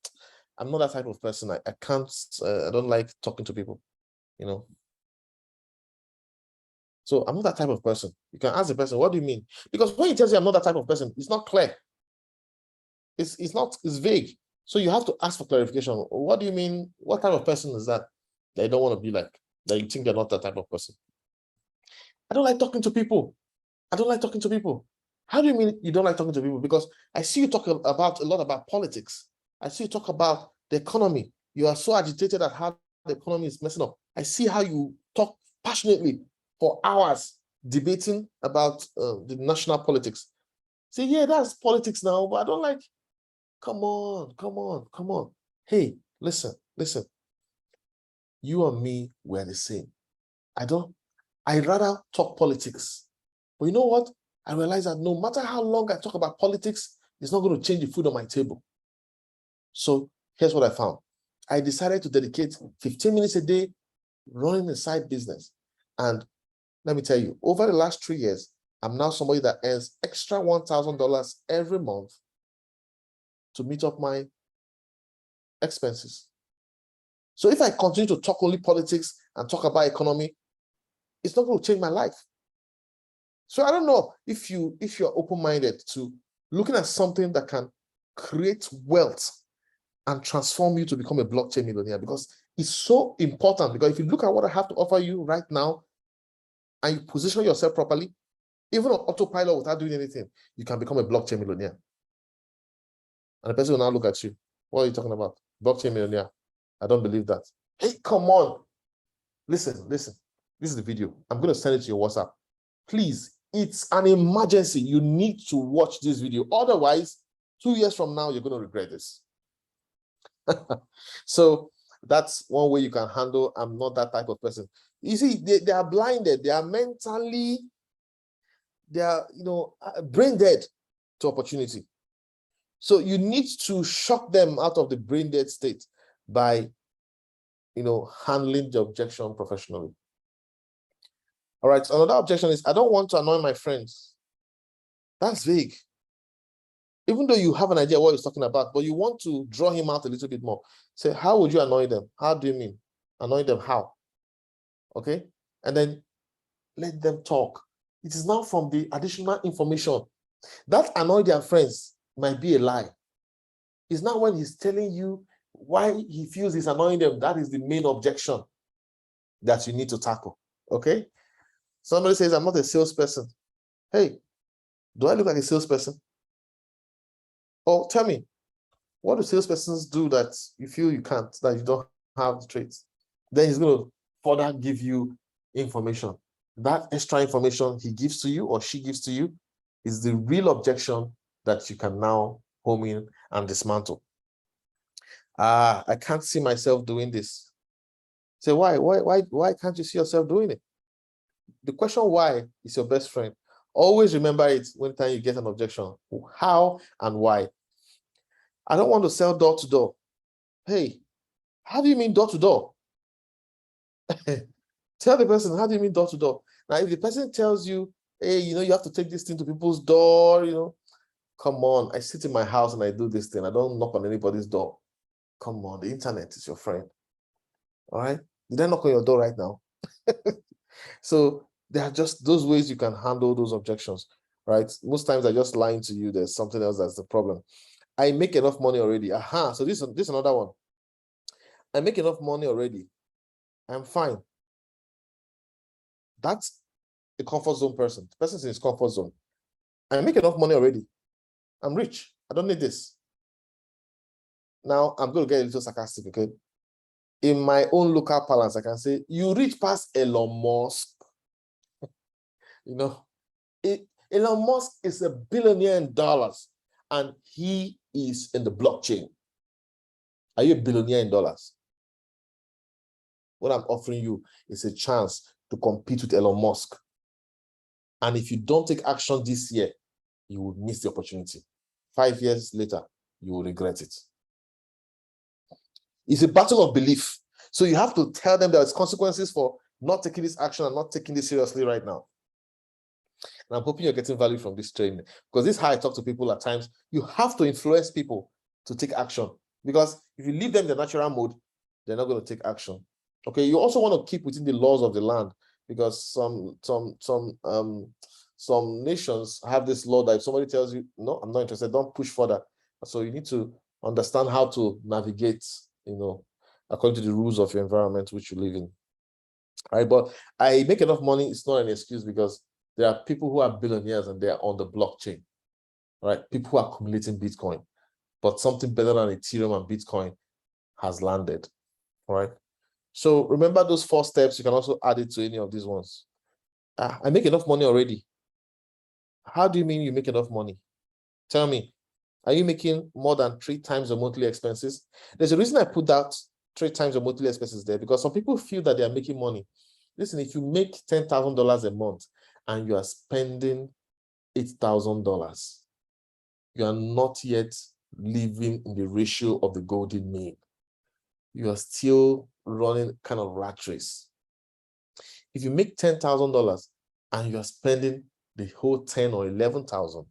I'm not that type of person. I can't, I don't like talking to people, you know. So I'm not that type of person. You can ask the person, what do you mean? Because when he tells you I'm not that type of person, it's not clear. It's vague. So you have to ask for clarification. What do you mean? What type of person is that you don't want to be like, that you think you're not that type of person? I don't like talking to people. I don't like talking to people. How do you mean you don't like talking to people? Because I see you talk a lot about politics. I see you talk about the economy. You are so agitated at how the economy is messing up. I see how you talk passionately for hours debating about the national politics. Say, yeah, that's politics now, but I don't like. Come on. Hey, listen. You and me were the same. I'd rather talk politics. But you know what? I realize that no matter how long I talk about politics, it's not going to change the food on my table. So here's what I found. I decided to dedicate 15 minutes a day running a side business. And let me tell you, over the last 3 years, I'm now somebody that earns extra $1,000 every month to meet up my expenses. So if I continue to talk only politics and talk about economy, it's not going to change my life. So I don't know if you're open-minded to looking at something that can create wealth and transform you to become a blockchain millionaire, because it's so important. Because if you look at what I have to offer you right now and you position yourself properly, even on autopilot without doing anything, you can become a blockchain millionaire. And the person will now look at you. What are you talking about? Blockchain millionaire. I don't believe that. Hey, come on. Listen. This is the video. I'm going to send it to your WhatsApp. Please, it's an emergency. You need to watch this video. Otherwise, 2 years from now, you're going to regret this. So that's one way you can handle. I'm not that type of person. You see, they are blinded. They are mentally, they are, brain dead to opportunity. So you need to shock them out of the brain dead state by, handling the objection professionally. All right, so another objection is, I don't want to annoy my friends. That's vague. Even though you have an idea what he's talking about, but you want to draw him out a little bit more. Say, how would you annoy them? How do you mean? Annoy them how? Okay? And then let them talk. It is now from the additional information. That annoy their friends might be a lie. It's not when he's telling you why he feels he's annoying them. That is the main objection that you need to tackle. Okay? Somebody says, I'm not a salesperson. Hey, do I look like a salesperson? Or tell me, what do salespersons do that you feel you can't, that you don't have the traits? Then he's going to further give you information. That extra information he gives to you or she gives to you is the real objection that you can now home in and dismantle. I can't see myself doing this. Say, why can't you see yourself doing it? The question why is your best friend. Always remember it when time you get an objection. How and why? I don't want to sell door to door. Hey, how do you mean door to door? Tell the person, how do you mean door to door? Now, if the person tells you, hey, you have to take this thing to people's door, come on, I sit in my house and I do this thing. I don't knock on anybody's door. Come on, the internet is your friend. All right? Did I knock on your door right now? So there are just those ways you can handle those objections, right? Most times they're just lying to you. There's something else that's the problem. I make enough money already. Aha, so this is another one. I make enough money already. I'm fine. That's a comfort zone person. The person's in his comfort zone. I make enough money already. I'm rich. I don't need this. Now, I'm going to get a little sarcastic, okay? In my own local parlance, I can say, you reach past Elon Musk. Elon Musk is $1 billion in dollars, and he is in the blockchain. Are you $1 billion in dollars? What I'm offering you is a chance to compete with Elon Musk. And if you don't take action this year, you will miss the opportunity. 5 years later, you will regret it. It's a battle of belief. So you have to tell them there's consequences for not taking this action and not taking this seriously right now. And I'm hoping you're getting value from this training, because this is how I talk to people at times. You have to influence people to take action, because if you leave them in the natural mode, they're not going to take action. Okay, you also want to keep within the laws of the land, because some nations have this law that if somebody tells you, no, I'm not interested, don't push further. So you need to understand how to navigate, according to the rules of your environment which you live in. All right, but I make enough money, it's not an excuse, because there are people who are billionaires and they are on the blockchain, right? People who are accumulating Bitcoin, but something better than Ethereum and Bitcoin has landed, all right? So remember those 4 steps. You can also add it to any of these ones. I make enough money already. How do you mean you make enough money? Tell me, are you making more than 3 times your monthly expenses? There's a reason I put that 3 times your monthly expenses there, because some people feel that they are making money. Listen, if you make $10,000 a month and you are spending $8,000, you are not yet living in the ratio of the golden mean. You are still running kind of rat race. If you make $10,000 and you are spending the whole 10 or 11,000,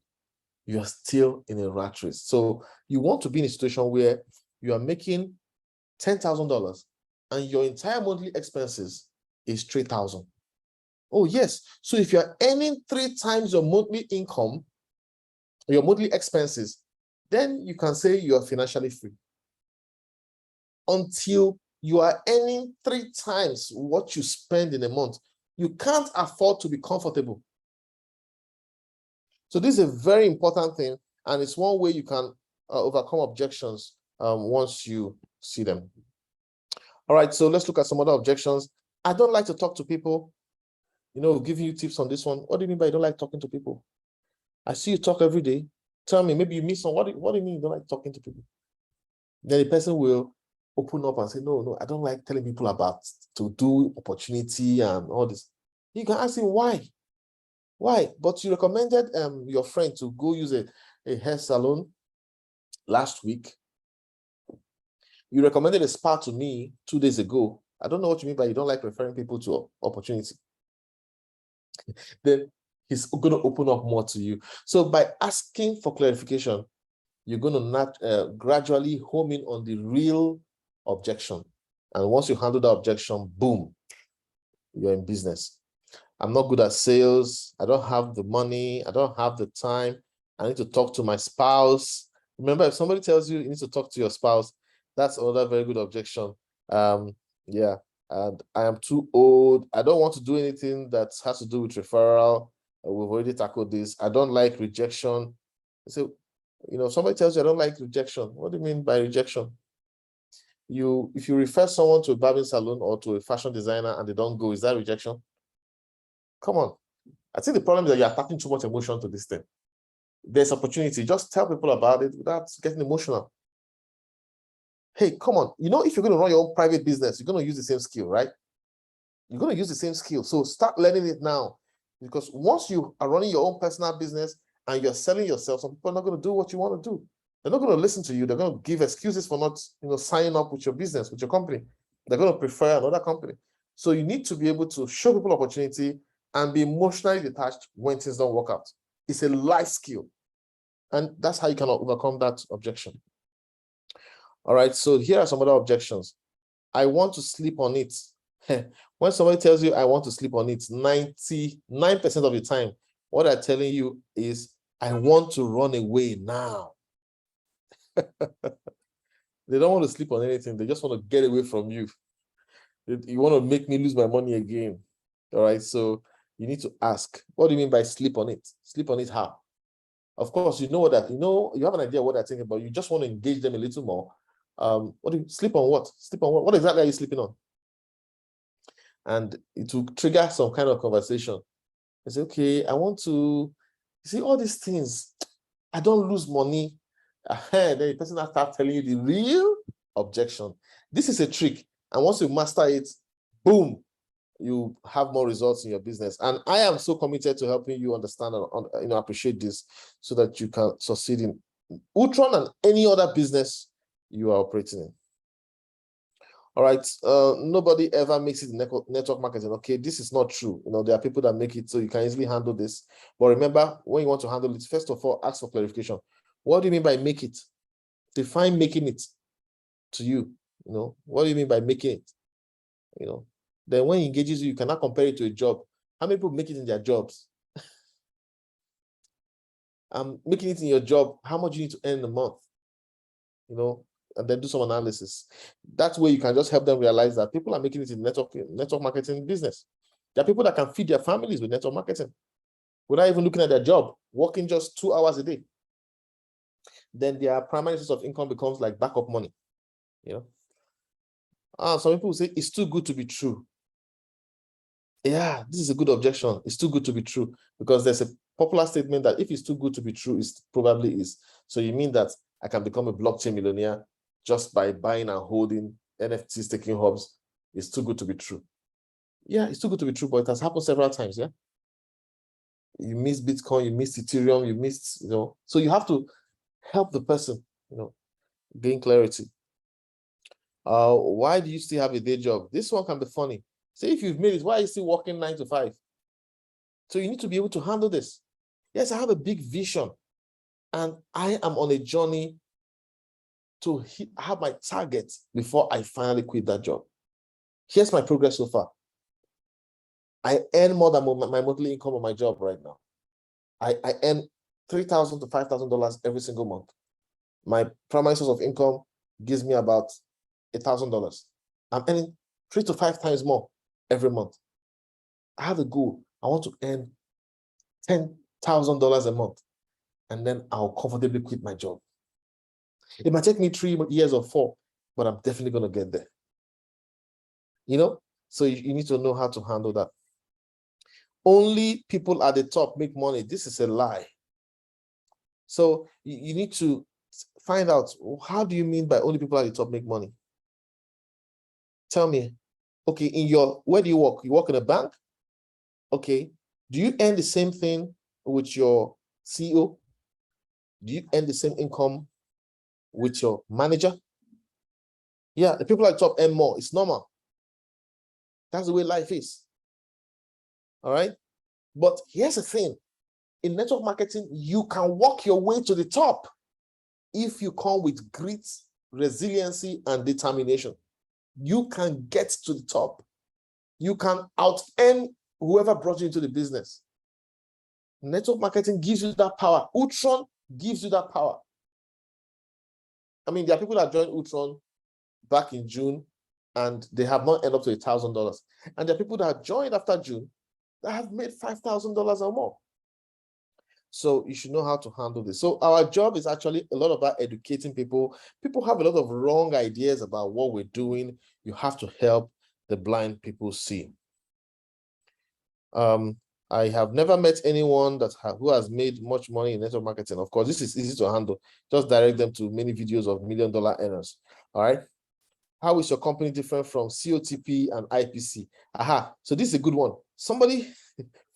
you are still in a rat race. So you want to be in a situation where you are making $10,000 and your entire monthly expenses is 3,000. Oh yes. So if you're earning 3 times your monthly income, your monthly expenses, then you can say you are financially free. Until you are earning 3 times what you spend in a month, you can't afford to be comfortable. So this is a very important thing, and it's one way you can overcome objections once you see them. All right, so let's look at some other objections. I don't like to talk to people. You know, giving you tips on this one. What do you mean by you don't like talking to people? I see you talk every day. Tell me, maybe you miss some. What do you mean you don't like talking to people? Then the person will open up and say, no, I don't like telling people about to do opportunity and all this. You can ask him why. Why? But you recommended your friend to go use a hair salon last week. You recommended a spa to me 2 days ago. I don't know what you mean by you don't like referring people to opportunity. Then he's going to open up more to you. So by asking for clarification, you're going to not gradually home in on the real objection. And once you handle the objection, boom, you're in business. I'm not good at sales. I don't have the money. I don't have the time. I need to talk to my spouse. Remember, if somebody tells you need to talk to your spouse, that's another very good objection. Yeah, and I am too old. I don't want to do anything that has to do with referral. We've already tackled this. I don't like rejection. So, you know, somebody tells you I don't like rejection. What do you mean by rejection? If you refer someone to a barbing salon or to a fashion designer and they don't go, is that rejection? Come on. I think the problem is that you're attaching too much emotion to this thing. There's opportunity. Just tell people about it without getting emotional. Hey, come on. You know, if you're going to run your own private business, you're going to use the same skill, right? You're going to use the same skill. So start learning it now. Because once you are running your own personal business and you're selling yourself, some people are not going to do what you want to do. They're not going to listen to you. They're going to give excuses for not, signing up with your business, with your company. They're going to prefer another company. So you need to be able to show people opportunity and be emotionally detached when things don't work out. It's a life skill. And that's how you can overcome that objection. All right, so here are some other objections. I want to sleep on it. When somebody tells you I want to sleep on it, 99% of the time, what they're telling you is, I want to run away now. They don't want to sleep on anything. They just want to get away from you. You want to make me lose my money again. All right, so you need to ask, what do you mean by sleep on it? Sleep on it how? Of course, you have an idea what they're thinking about. You just want to engage them a little more. What do you sleep on what? Sleep on what? What exactly are you sleeping on? And it will trigger some kind of conversation. I say, okay, I want to see all these things. I don't lose money. Then the person will start telling you the real objection. This is a trick. And once you master it, boom, you have more results in your business. And I am so committed to helping you understand and appreciate this so that you can succeed in Utron and any other business you are operating in. All right, nobody ever makes it in network marketing. Okay, this is not true. There are people that make it, so you can easily handle this. But remember, when you want to handle it, first of all, ask for clarification. What do you mean by make it? Define making it to you. What do you mean by making it? Then when he engages you, you cannot compare it to a job. How many people make it in their jobs? Making it in your job, how much you need to earn in a month? And then do some analysis. That way you can just help them realize that people are making it in network marketing business. There are people that can feed their families with network marketing without even looking at their job, working just 2 hours a day. Then their primary source of income becomes like backup money. Some people say it's too good to be true. Yeah, this is a good objection. It's too good to be true, because there's a popular statement that if it's too good to be true, it probably is. So you mean that I can become a blockchain millionaire just by buying and holding NFTs, staking hubs? It's too good to be true. Yeah, it's too good to be true, but it has happened several times. Yeah, you missed Bitcoin, you missed Ethereum, you missed, so you have to help the person, gain clarity. Why do you still have a day job? This one can be funny. Say if you've made it, why are you still working 9 to 5? So you need to be able to handle this. Yes, I have a big vision, and I am on a journey to have my target before I finally quit that job. Here's my progress so far. I earn more than my monthly income on my job right now. I earn $3,000 to $5,000 every single month. My primary source of income gives me about $1,000. I'm earning 3 to 5 times more every month. I have a goal. I want to earn $10,000 a month, and then I'll comfortably quit my job. It might take me 3 years or 4, but I'm definitely going to get there. You know, so you need to know how to handle that. Only people at the top make money. This is a lie. So you need to find out, how do you mean by only people at the top make money? Tell me. Okay, where do you work? You work in a bank? Okay. Do you earn the same thing with your CEO? Do you earn the same income with your manager? Yeah, the people at the top earn more. It's normal. That's the way life is. All right. But here's the thing. In network marketing, you can walk your way to the top if you come with grit, resiliency, and determination. You can get to the top. You can out-earn whoever brought you into the business. Network marketing gives you that power. Utron gives you that power. I mean, there are people that joined Utron back in June, and they have not ended up to $1,000. And there are people that joined after June that have made $5,000 or more. So you should know how to handle this. So our job is actually a lot about educating people. People have a lot of wrong ideas about what we're doing. You have to help the blind people see. I have never met anyone who has made much money in network marketing. Of course, this is easy to handle. Just direct them to many videos of $1 million earners. All right. How is your company different from COTP and IPC? Aha. So this is a good one. Somebody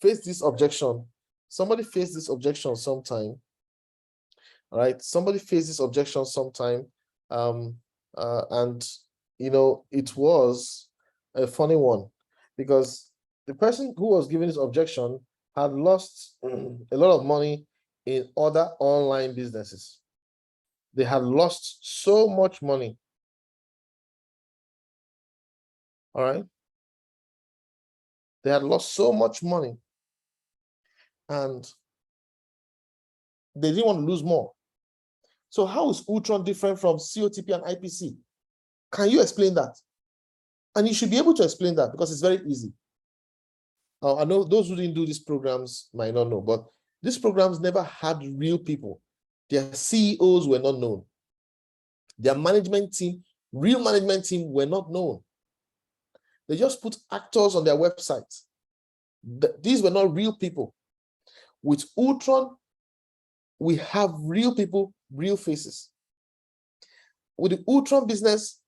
faced this objection. Somebody faced this objection sometime. All right. Somebody faced this objection sometime. And, you know, it was a funny one, because the person who was giving this objection had lost a lot of money in other online businesses. They had lost so much money. All right. They had lost so much money, and they didn't want to lose more. So how is Utron different from COTP and IPC? Can you explain that? And you should be able to explain that, because it's very easy. I know those who didn't do these programs might not know, but these programs never had real people. Their CEOs were not known. Their management team, real management team, were not known. They just put actors on their website. These were not real people. With Utron, we have real people, real faces. With the Utron business,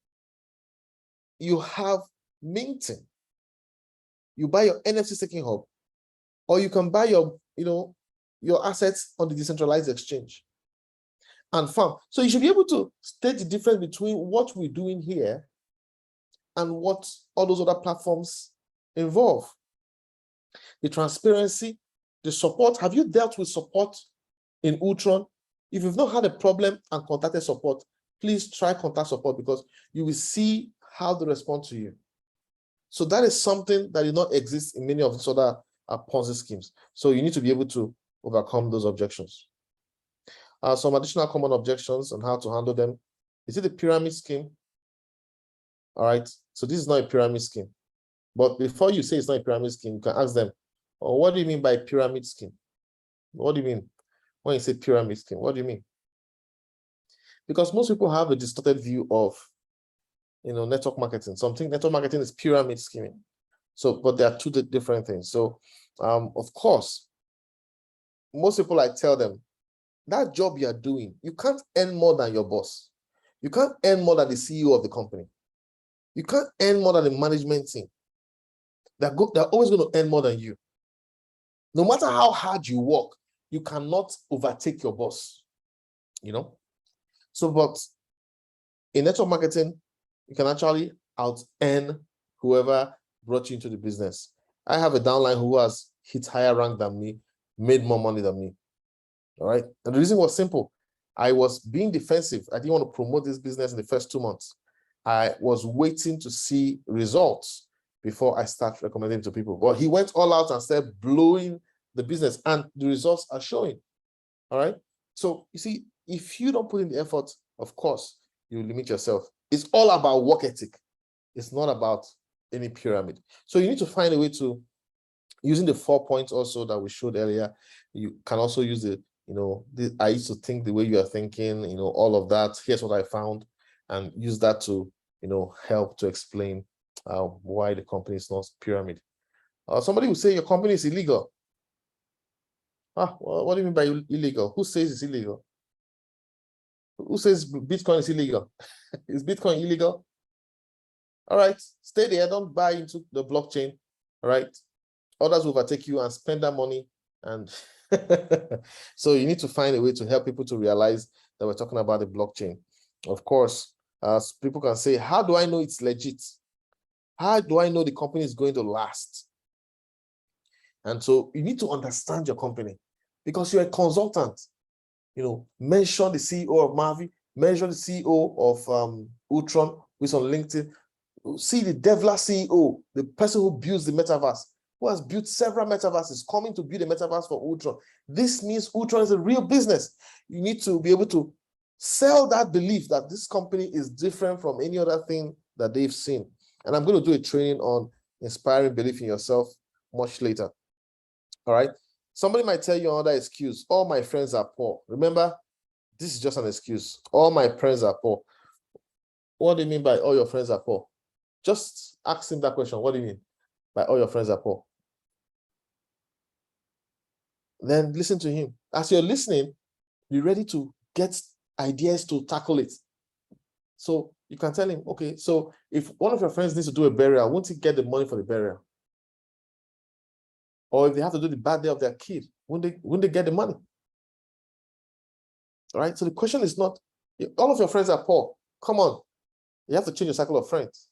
you have minting. You buy your NFC staking hub, or you can buy your assets on the decentralized exchange and farm. So you should be able to state the difference between what we're doing here and what all those other platforms involve. The transparency, the support. Have you dealt with support in Utron? If you've not had a problem and contacted support, please try contact support, because you will see how they respond to you. So that is something that did not exist in many of these other Ponzi schemes. So you need to be able to overcome those objections. Some additional common objections on how to handle them. Is it a pyramid scheme? All right. So this is not a pyramid scheme. But before you say it's not a pyramid scheme, you can ask them, oh, what do you mean by pyramid scheme? What do you mean when you say pyramid scheme? What do you mean? Because most people have a distorted view of network marketing. Some think network marketing is pyramid scheming. So, but there are two different things. So, of course, most people, I tell them, that job you are doing, you can't earn more than your boss. You can't earn more than the CEO of the company. You can't earn more than the management team. They're always going to earn more than you. No matter how hard you work, you cannot overtake your boss. So, but in network marketing, you can actually out-earn whoever brought you into the business. I have a downline who has hit higher rank than me, made more money than me. All right. And the reason was simple. I was being defensive. I didn't want to promote this business in the first 2 months. I was waiting to see results before I start recommending to people. But he went all out and started blowing the business, and the results are showing. All right. So you see, if you don't put in the effort, of course, you limit yourself. It's all about work ethic. It's not about any pyramid. So you need to find a way to, using the 4 points also that we showed earlier, you can also use the, I used to think the way you are thinking, all of that. Here's what I found, and use that to, help to explain why the company is not pyramid. Somebody will say your company is illegal. What do you mean by illegal? Who says it's illegal? Who says Bitcoin is illegal? Is Bitcoin illegal? All right, stay there. Don't buy into the blockchain. All right, others will overtake you and spend that money. And so you need to find a way to help people to realize that we're talking about the blockchain. Of course, people can say, how do I know it's legit? How do I know the company is going to last? And so you need to understand your company, because you're a consultant. Mention the CEO of Mavi, mention the CEO of Ultron, who's on LinkedIn. See the Devla CEO, the person who builds the metaverse, who has built several metaverses, coming to build a metaverse for Ultron. This means Ultron is a real business. You need to be able to sell that belief that this company is different from any other thing that they've seen. And I'm going to do a training on inspiring belief in yourself much later. All right. Somebody might tell you another excuse. All my friends are poor. Remember, this is just an excuse. All my friends are poor. What do you mean by all your friends are poor? Just ask him that question. What do you mean by all your friends are poor? Then listen to him. As you're listening, be ready to get ideas to tackle it. So you can tell him, okay, so if one of your friends needs to do a burial, won't he get the money for the burial? Or if they have to do the birthday of their kid, wouldn't they get the money? All right. So the question is not, all of your friends are poor. Come on. You have to change your circle of friends.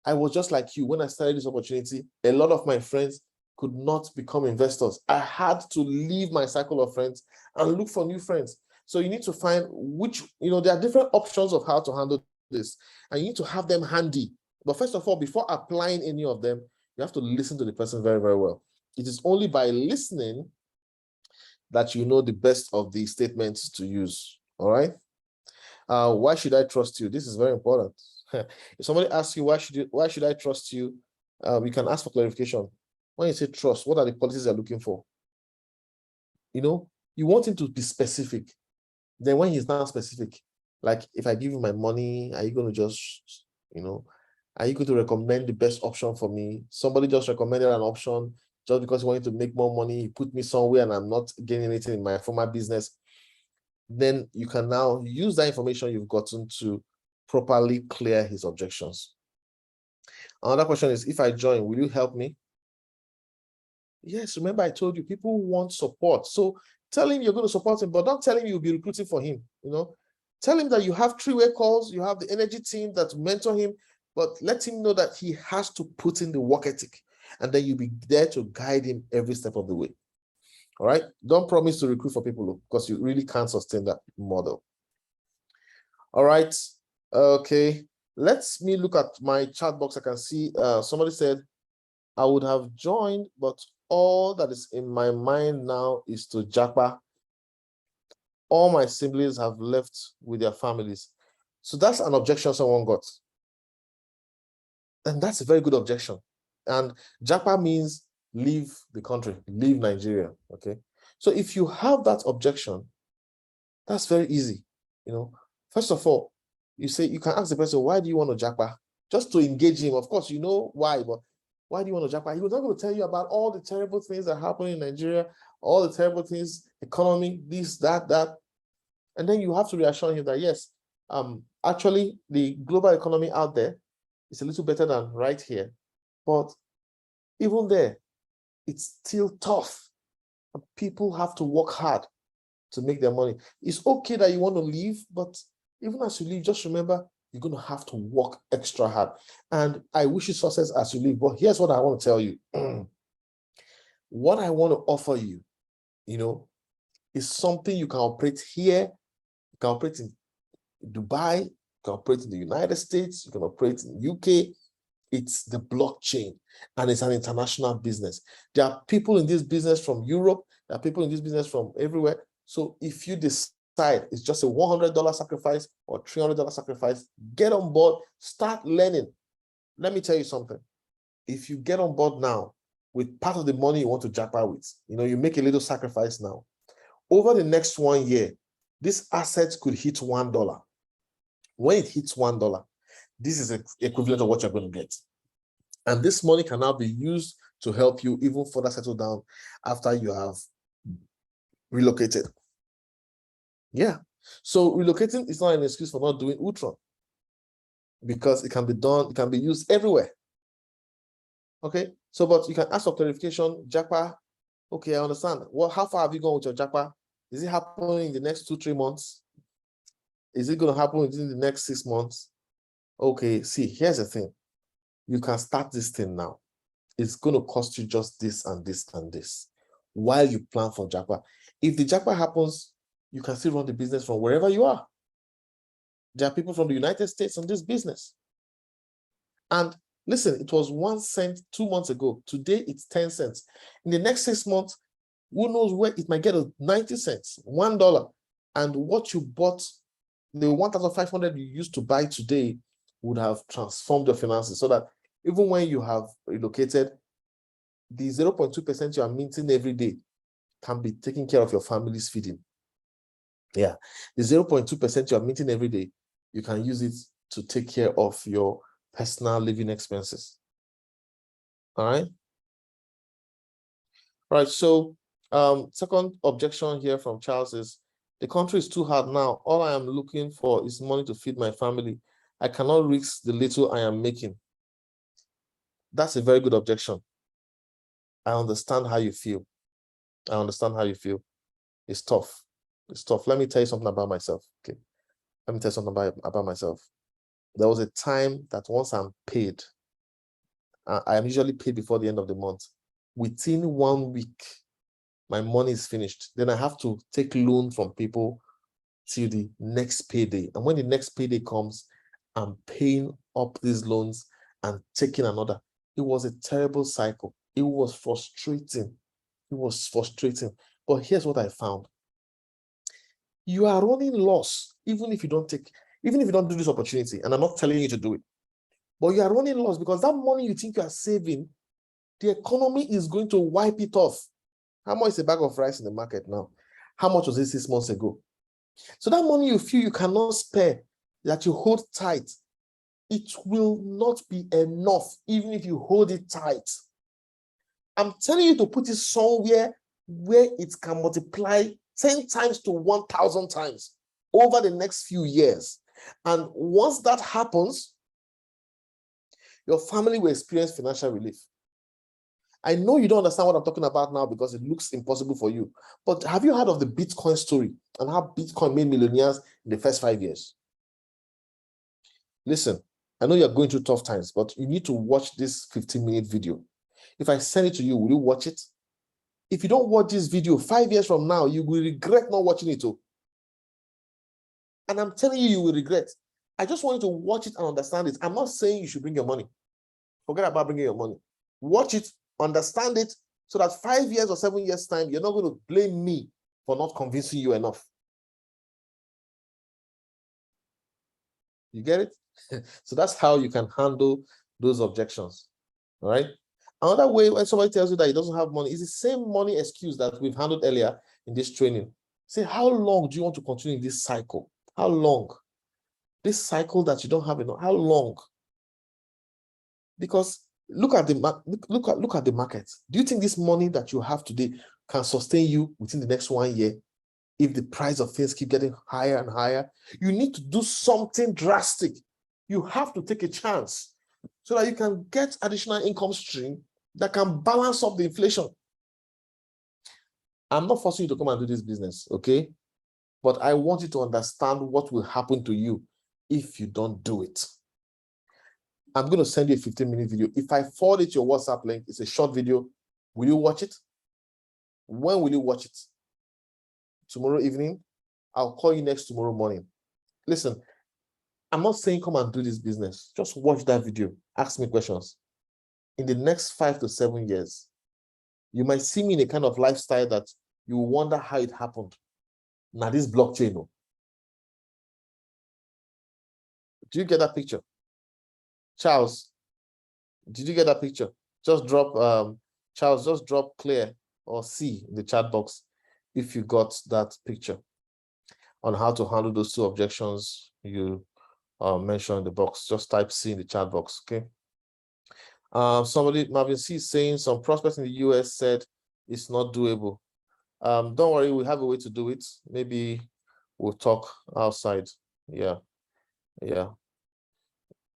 I was just like you when I started this opportunity. A lot of my friends could not become investors. I had to leave my circle of friends and look for new friends. So you need to find which, there are different options of how to handle this, and you need to have them handy. But first of all, before applying any of them, you have to listen to the person very, very well. It is only by listening that you know the best of the statements to use. All right. Why should I trust you? This is very important. If somebody asks you, why should I trust you? You can ask for clarification. When you say trust, what are the qualities you're looking for? You want him to be specific. Then when he's not specific, like if I give you my money, are you going to just, are you going to recommend the best option for me? Somebody just recommended an option just because he wanted to make more money. He put me somewhere and I'm not getting anything in my former business. Then you can now use that information you've gotten to properly clear his objections. Another question is, if I join, will you help me? Yes, remember I told you people want support. So tell him you're going to support him, but don't tell him you'll be recruiting for him. Tell him that you have three-way calls, you have the energy team that mentor him, but let him know that he has to put in the work ethic, and then you'll be there to guide him every step of the way. All right. Don't promise to recruit for people because you really can't sustain that model. All right. Okay. Let me look at my chat box. I can see somebody said, I would have joined, but all that is in my mind now is to japa. All my siblings have left with their families. So that's an objection someone got. And that's a very good objection. And japa means leave the country, leave Nigeria, okay? So if you have that objection, that's very easy, First of all, you can ask the person, why do you want to japa? Just to engage him. Of course, you know why, but why do you want to japa? He was not going to tell you about all the terrible things that happen in Nigeria, all the terrible things, economy, this, that. And then you have to reassure him that, yes, actually, the global economy out there is a little better than right here. But even there, it's still tough. People have to work hard to make their money. It's okay that you want to leave, but even as you leave, just remember, you're going to have to work extra hard. And I wish you success as you leave. But here's what I want to tell you. what I want to offer you, is something you can operate here, you can operate in Dubai, you can operate in the United States, you can operate in the UK. It's the blockchain, and it's an international business. There are people in this business from Europe, there are people in this business from everywhere. So if you decide it's just a $100 sacrifice or $300 sacrifice, get on board, start learning. Let me tell you something. If you get on board now with part of the money you want to japa with, you make a little sacrifice now. Over the next 1 year, this asset could hit $1. When it hits $1, this is equivalent of what you're going to get. And this money can now be used to help you even further settle down after you have relocated. Yeah. So relocating is not an excuse for not doing Ultron, because it can be done, it can be used everywhere. Okay. So, but you can ask for clarification, Japa. Okay, I understand. Well, how far have you gone with your Japa? Is it happening in the next 2-3 months? Is it going to happen within the next 6 months? Okay, see, here's the thing. You can start this thing now. It's going to cost you just this and this and this while you plan for Japa. If the Japa happens, you can still run the business from wherever you are. There are people from the United States on this business. And listen, it was 1 cent 2 months ago. Today, it's 10 cents. In the next 6 months, who knows where it might get to 90 cents, $1. And what you bought, the 1,500 you used to buy today would have transformed your finances, so that even when you have relocated, the 0.2% you are minting every day can be taking care of your family's feeding. Yeah, the 0.2% you are minting every day, you can use it to take care of your personal living expenses. All right. All right. So, second objection here from Charles is, the country is too hard now. All I am looking for is money to feed my family. I cannot risk the little I am making. That's a very good objection. I understand how you feel. I understand how you feel. It's tough. It's tough. Let me tell you something about myself. Okay. Let me tell you something about myself. There was a time that once I'm paid, I am usually paid before the end of the month. Within 1 week, my money is finished. Then I have to take loan from people till the next payday. And when the next payday comes, I'm paying up these loans and taking another. It was a terrible cycle. It was frustrating. It was frustrating. But here's what I found. You are running loss, even if you don't do this opportunity. And I'm not telling you to do it. But you are running loss because that money you think you are saving, the economy is going to wipe it off. How much is a bag of rice in the market now? How much was it 6 months ago? So that money you feel you cannot spare, that you hold tight, it will not be enough even if you hold it tight. I'm telling you to put it somewhere where it can multiply 10 times to 1,000 times over the next few years. And once that happens, your family will experience financial relief. I know you don't understand what I'm talking about now because it looks impossible for you. But have you heard of the Bitcoin story and how Bitcoin made millionaires in the first 5 years? Listen, I know you're going through tough times, but you need to watch this 15-minute video. If I send it to you, will you watch it? If you don't watch this video 5 years from now, you will regret not watching it too. And I'm telling you, you will regret. I just want you to watch it and understand it. I'm not saying you should bring your money. Forget about bringing your money. Watch it, understand it, so that 5 years or 7 years' time, you're not going to blame me for not convincing you enough. You get it? So that's how you can handle those objections. All right. Another way, when somebody tells you that he doesn't have money, is the same money excuse that we've handled earlier in this training. Say, how long do you want to continue in this cycle? How long? This cycle that you don't have enough, how long? Because look at the market. Do you think this money that you have today can sustain you within the next 1 year? If the price of things keep getting higher and higher, you need to do something drastic. You have to take a chance so that you can get additional income stream that can balance up the inflation. I'm not forcing you to come and do this business, okay? But I want you to understand what will happen to you if you don't do it. I'm going to send you a 15-minute video. If I forward it your WhatsApp link, it's a short video. Will you watch it? When will you watch it? Tomorrow evening? I'll call you next tomorrow morning. Listen, I'm not saying come and do this business. Just watch that video. Ask me questions. In the next 5 to 7 years, you might see me in a kind of lifestyle that you wonder how it happened. Now this blockchain. Oh. Do you get that picture? Charles, did you get that picture? Just drop, Charles, just drop clear or C in the chat box if you got that picture on how to handle those 2 objections you mentioned in the box. Just type C in the chat box, okay? Somebody, Marvin C, is saying some prospects in the US said it's not doable. Don't worry, we have a way to do it. Maybe we'll talk outside. Yeah.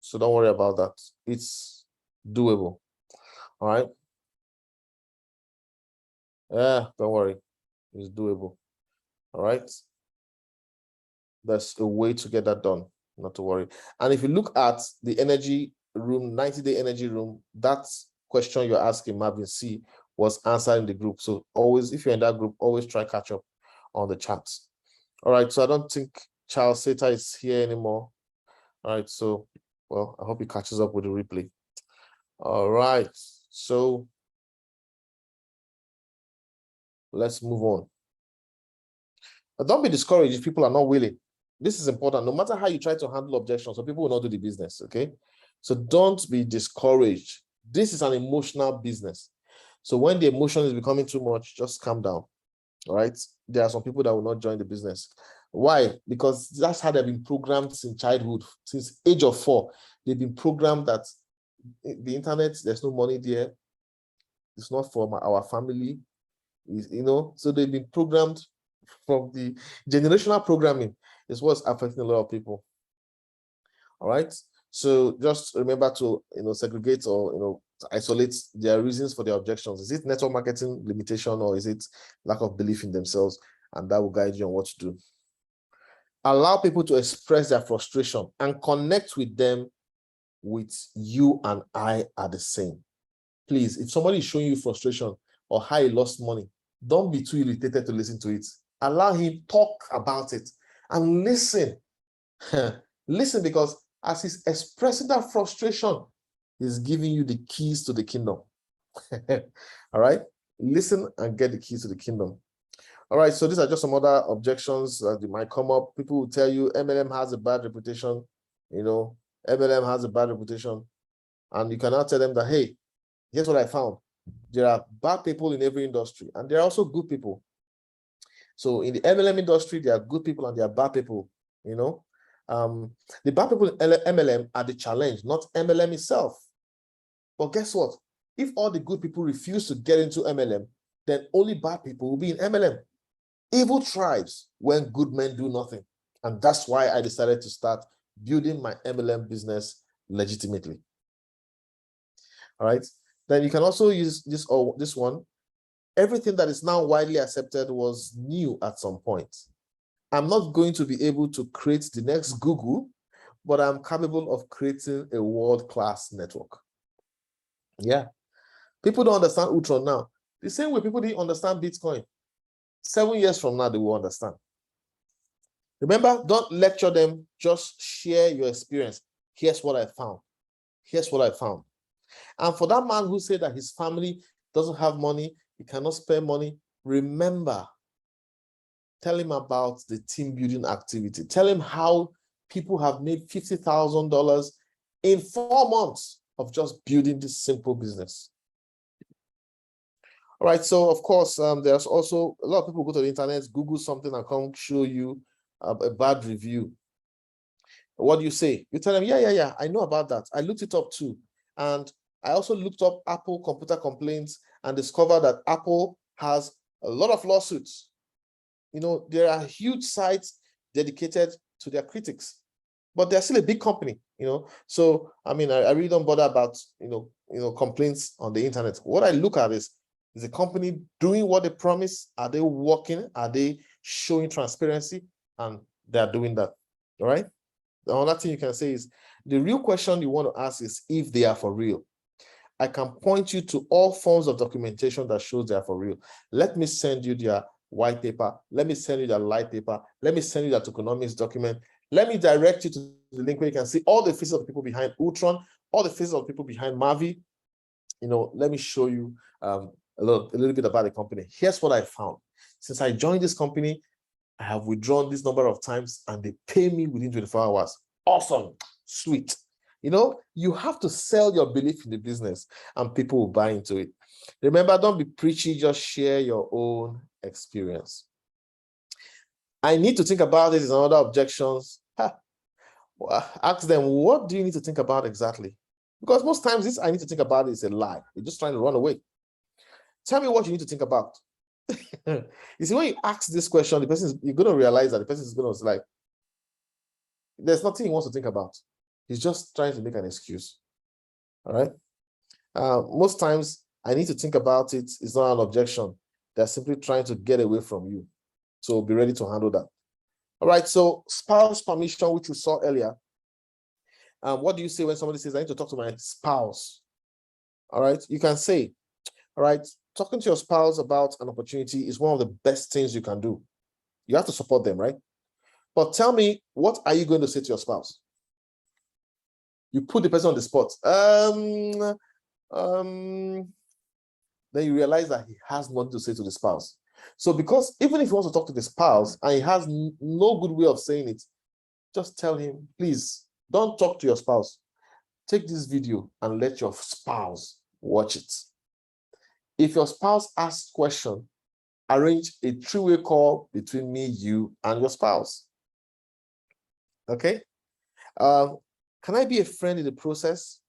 So don't worry about that. It's doable. All right. Yeah, don't worry. It's doable. All right. There's a way to get that done. Not to worry. And if you look at the energy room, 90-day energy room, that question you're asking, Marvin C, was answered in the group. So always, if you're in that group, always try catch up on the chats. All right. So I don't think Charles Seta is here anymore. All right. So, well, I hope he catches up with the replay. All right. So let's move on. But don't be discouraged if people are not willing. This is important. No matter how you try to handle objections, so people will not do the business, okay? So don't be discouraged. This is an emotional business. So when the emotion is becoming too much, just calm down, all right? There are some people that will not join the business. Why? Because that's how they've been programmed since childhood, since age of 4. They've been programmed that the internet, there's no money there. It's not for our family, you know? So they've been programmed from the generational programming is what's affecting a lot of people. All right. So just remember to, segregate or, isolate their reasons for their objections. Is it network marketing limitation or is it lack of belief in themselves? And that will guide you on what to do. Allow people to express their frustration and connect with them with you and I are the same. Please, if somebody is showing you frustration or how he lost money, don't be too irritated to listen to it. Allow him talk about it and listen. Listen, because as he's expressing that frustration, he's giving you the keys to the kingdom. All right? Listen and get the keys to the kingdom. All right, so these are just some other objections that might come up. People will tell you MLM has a bad reputation. MLM has a bad reputation. And you cannot tell them that, hey, here's what I found. There are bad people in every industry, and there are also good people. So in the MLM industry, there are good people and there are bad people, The bad people in MLM are the challenge, not MLM itself. But guess what? If all the good people refuse to get into MLM, then only bad people will be in MLM. Evil thrives when good men do nothing. And that's why I decided to start building my MLM business legitimately. All right. Then you can also use this one. Everything that is now widely accepted was new at some point. I'm not going to be able to create the next Google, but I'm capable of creating a world-class network. Yeah. People don't understand Ultron now. The same way people didn't understand Bitcoin. 7 years from now, they will understand. Remember, don't lecture them. Just share your experience. Here's what I found. Here's what I found. And for that man who said that his family doesn't have money, he cannot spend money, remember, tell him about the team building activity. Tell him how people have made $50,000 in 4 months of just building this simple business. All right, so of course, there's also a lot of people go to the internet, Google something and come show you a bad review. What do you say? You tell them, yeah, I know about that. I looked it up too. And I also looked up Apple computer complaints and discovered that Apple has a lot of lawsuits. There are huge sites dedicated to their critics, but they're still a big company, So, I really don't bother about, complaints on the internet. What I look at is the company doing what they promise? Are they working? Are they showing transparency? And they're doing that, all right? The other thing you can say is the real question you want to ask is if they are for real. I can point you to all forms of documentation that shows they are for real. Let me send you their white paper. Let me send you their light paper. Let me send you their tokenomics document. Let me direct you to the link where you can see all the faces of the people behind Ultron, all the faces of the people behind Mavi. Let me show you a little bit about the company. Here's what I found. Since I joined this company, I have withdrawn this number of times and they pay me within 24 hours. Awesome. Sweet. You have to sell your belief in the business and people will buy into it. Remember, don't be preachy, just share your own experience. I need to think about this in other objections. Ask them, what do you need to think about exactly? Because most times this I need to think about is a lie. You're just trying to run away. Tell me what you need to think about. You see, when you ask this question, you're going to realize that the person is going to like, there's nothing he wants to think about. He's just trying to make an excuse. All right. Most times I need to think about it. It's not an objection. They're simply trying to get away from you. So be ready to handle that. All right. So spouse permission, which we saw earlier. What do you say when somebody says, I need to talk to my spouse? All right. You can say, all right, talking to your spouse about an opportunity is one of the best things you can do. You have to support them, right? But tell me, what are you going to say to your spouse? You put the person on the spot. Then you realize that he has nothing to say to the spouse. So because even if he wants to talk to the spouse and he has no good way of saying it, just tell him, please, don't talk to your spouse. Take this video and let your spouse watch it. If your spouse asks a question, arrange a three-way call between me, you, and your spouse. Okay? Can I be a friend in the process?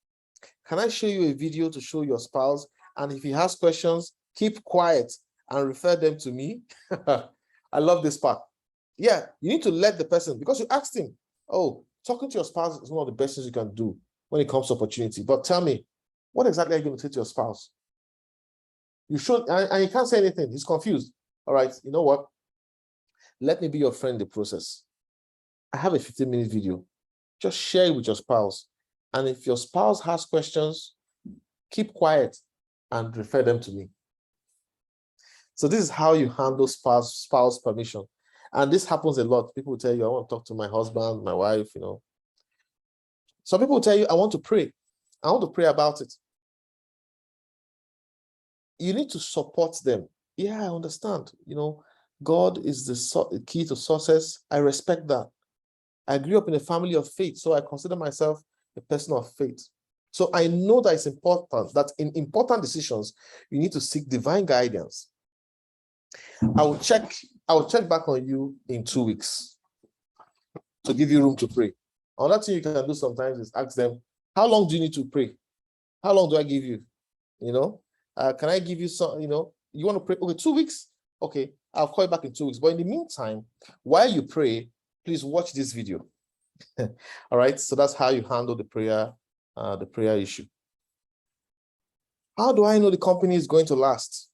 Can I show you a video to show your spouse? And if he has questions, keep quiet and refer them to me. I love this part. Yeah, you need to let the person, because you asked him, oh, talking to your spouse is one of the best things you can do when it comes to opportunity. But tell me, what exactly are you going to say to your spouse? You should, and you can't say anything. He's confused. All right, you know what? Let me be your friend in the process. I have a 15-minute video. Just share it with your spouse. And if your spouse has questions, keep quiet and refer them to me. So this is how you handle spouse permission. And this happens a lot. People will tell you, I want to talk to my husband, my wife, Some people will tell you, I want to pray. I want to pray about it. You need to support them. Yeah, I understand. God is the key to success. I respect that. I grew up in a family of faith, so I consider myself a person of faith. So I know that it's important that in important decisions, you need to seek divine guidance. I will check back on you in 2 weeks to give you room to pray. Another thing you can do sometimes is ask them, how long do you need to pray? How long do I give you? Can I give you some, you want to pray? Okay, 2 weeks? Okay, I'll call you back in 2 weeks. But in the meantime, while you pray, please watch this video. All right, so that's how you handle the prayer issue. How do I know the company is going to last?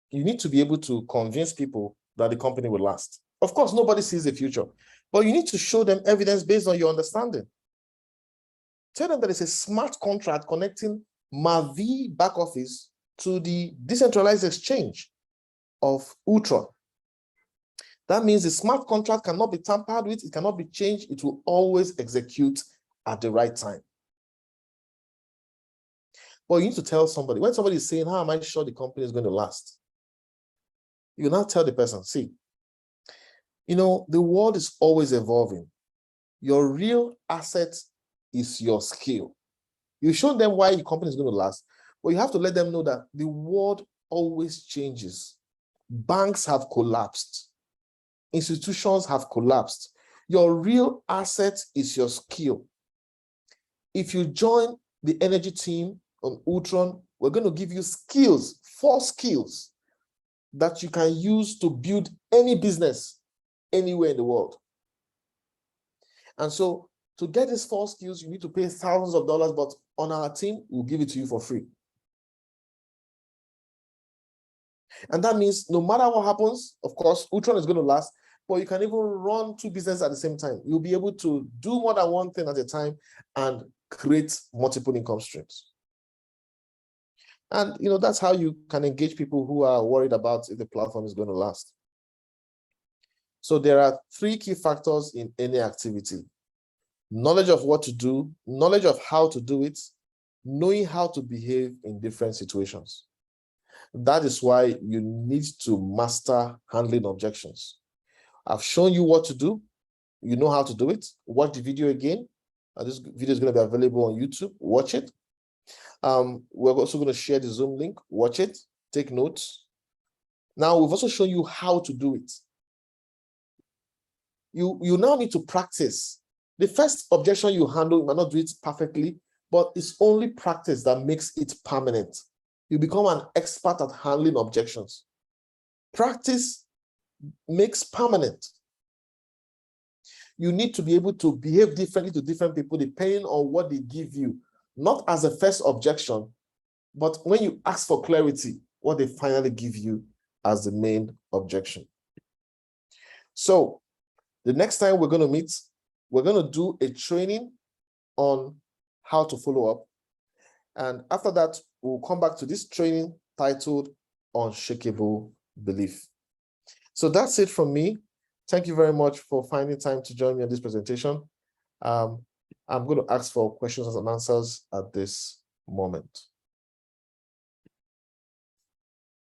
You need to be able to convince people that the company will last. Of course, nobody sees the future, but you need to show them evidence based on your understanding. Tell them that it's a smart contract connecting Mavi back office to the decentralized exchange of Ultron. That means the smart contract cannot be tampered with, it cannot be changed, it will always execute at the right time. But you need to tell somebody, when somebody is saying, how am I sure the company is going to last? You now tell the person, see, the world is always evolving. Your real asset is your skill. You show them why your company is going to last, but you have to let them know that the world always changes. Banks have collapsed. Institutions have collapsed. Your real asset is your skill. If you join the energy team on Ultron, we're going to give you skills, 4 skills that you can use to build any business anywhere in the world. And so to get these 4 skills, you need to pay thousands of dollars, but on our team, we'll give it to you for free. And that means no matter what happens, of course, Ultron is going to last, but you can even run 2 businesses at the same time. You'll be able to do more than one thing at a time and create multiple income streams. And that's how you can engage people who are worried about if the platform is going to last. So there are 3 key factors in any activity: knowledge of what to do, knowledge of how to do it, knowing how to behave in different situations. That is why you need to master handling objections. I've shown you what to do. You know how to do it. Watch the video again. This video is going to be available on YouTube. Watch it. We're also going to share the Zoom link. Watch it. Take notes. Now, we've also shown you how to do it. You now need to practice. The first objection you handle, you might not do it perfectly, but it's only practice that makes it permanent. You become an expert at handling objections. Practice makes permanent. You need to be able to behave differently to different people depending on what they give you, not as a first objection, but when you ask for clarity, what they finally give you as the main objection. So the next time we're going to meet, we're going to do a training on how to follow up. And after that, we'll come back to this training titled Unshakable Belief. So that's it from me. Thank you very much for finding time to join me on this presentation. I'm going to ask for questions and answers at this moment.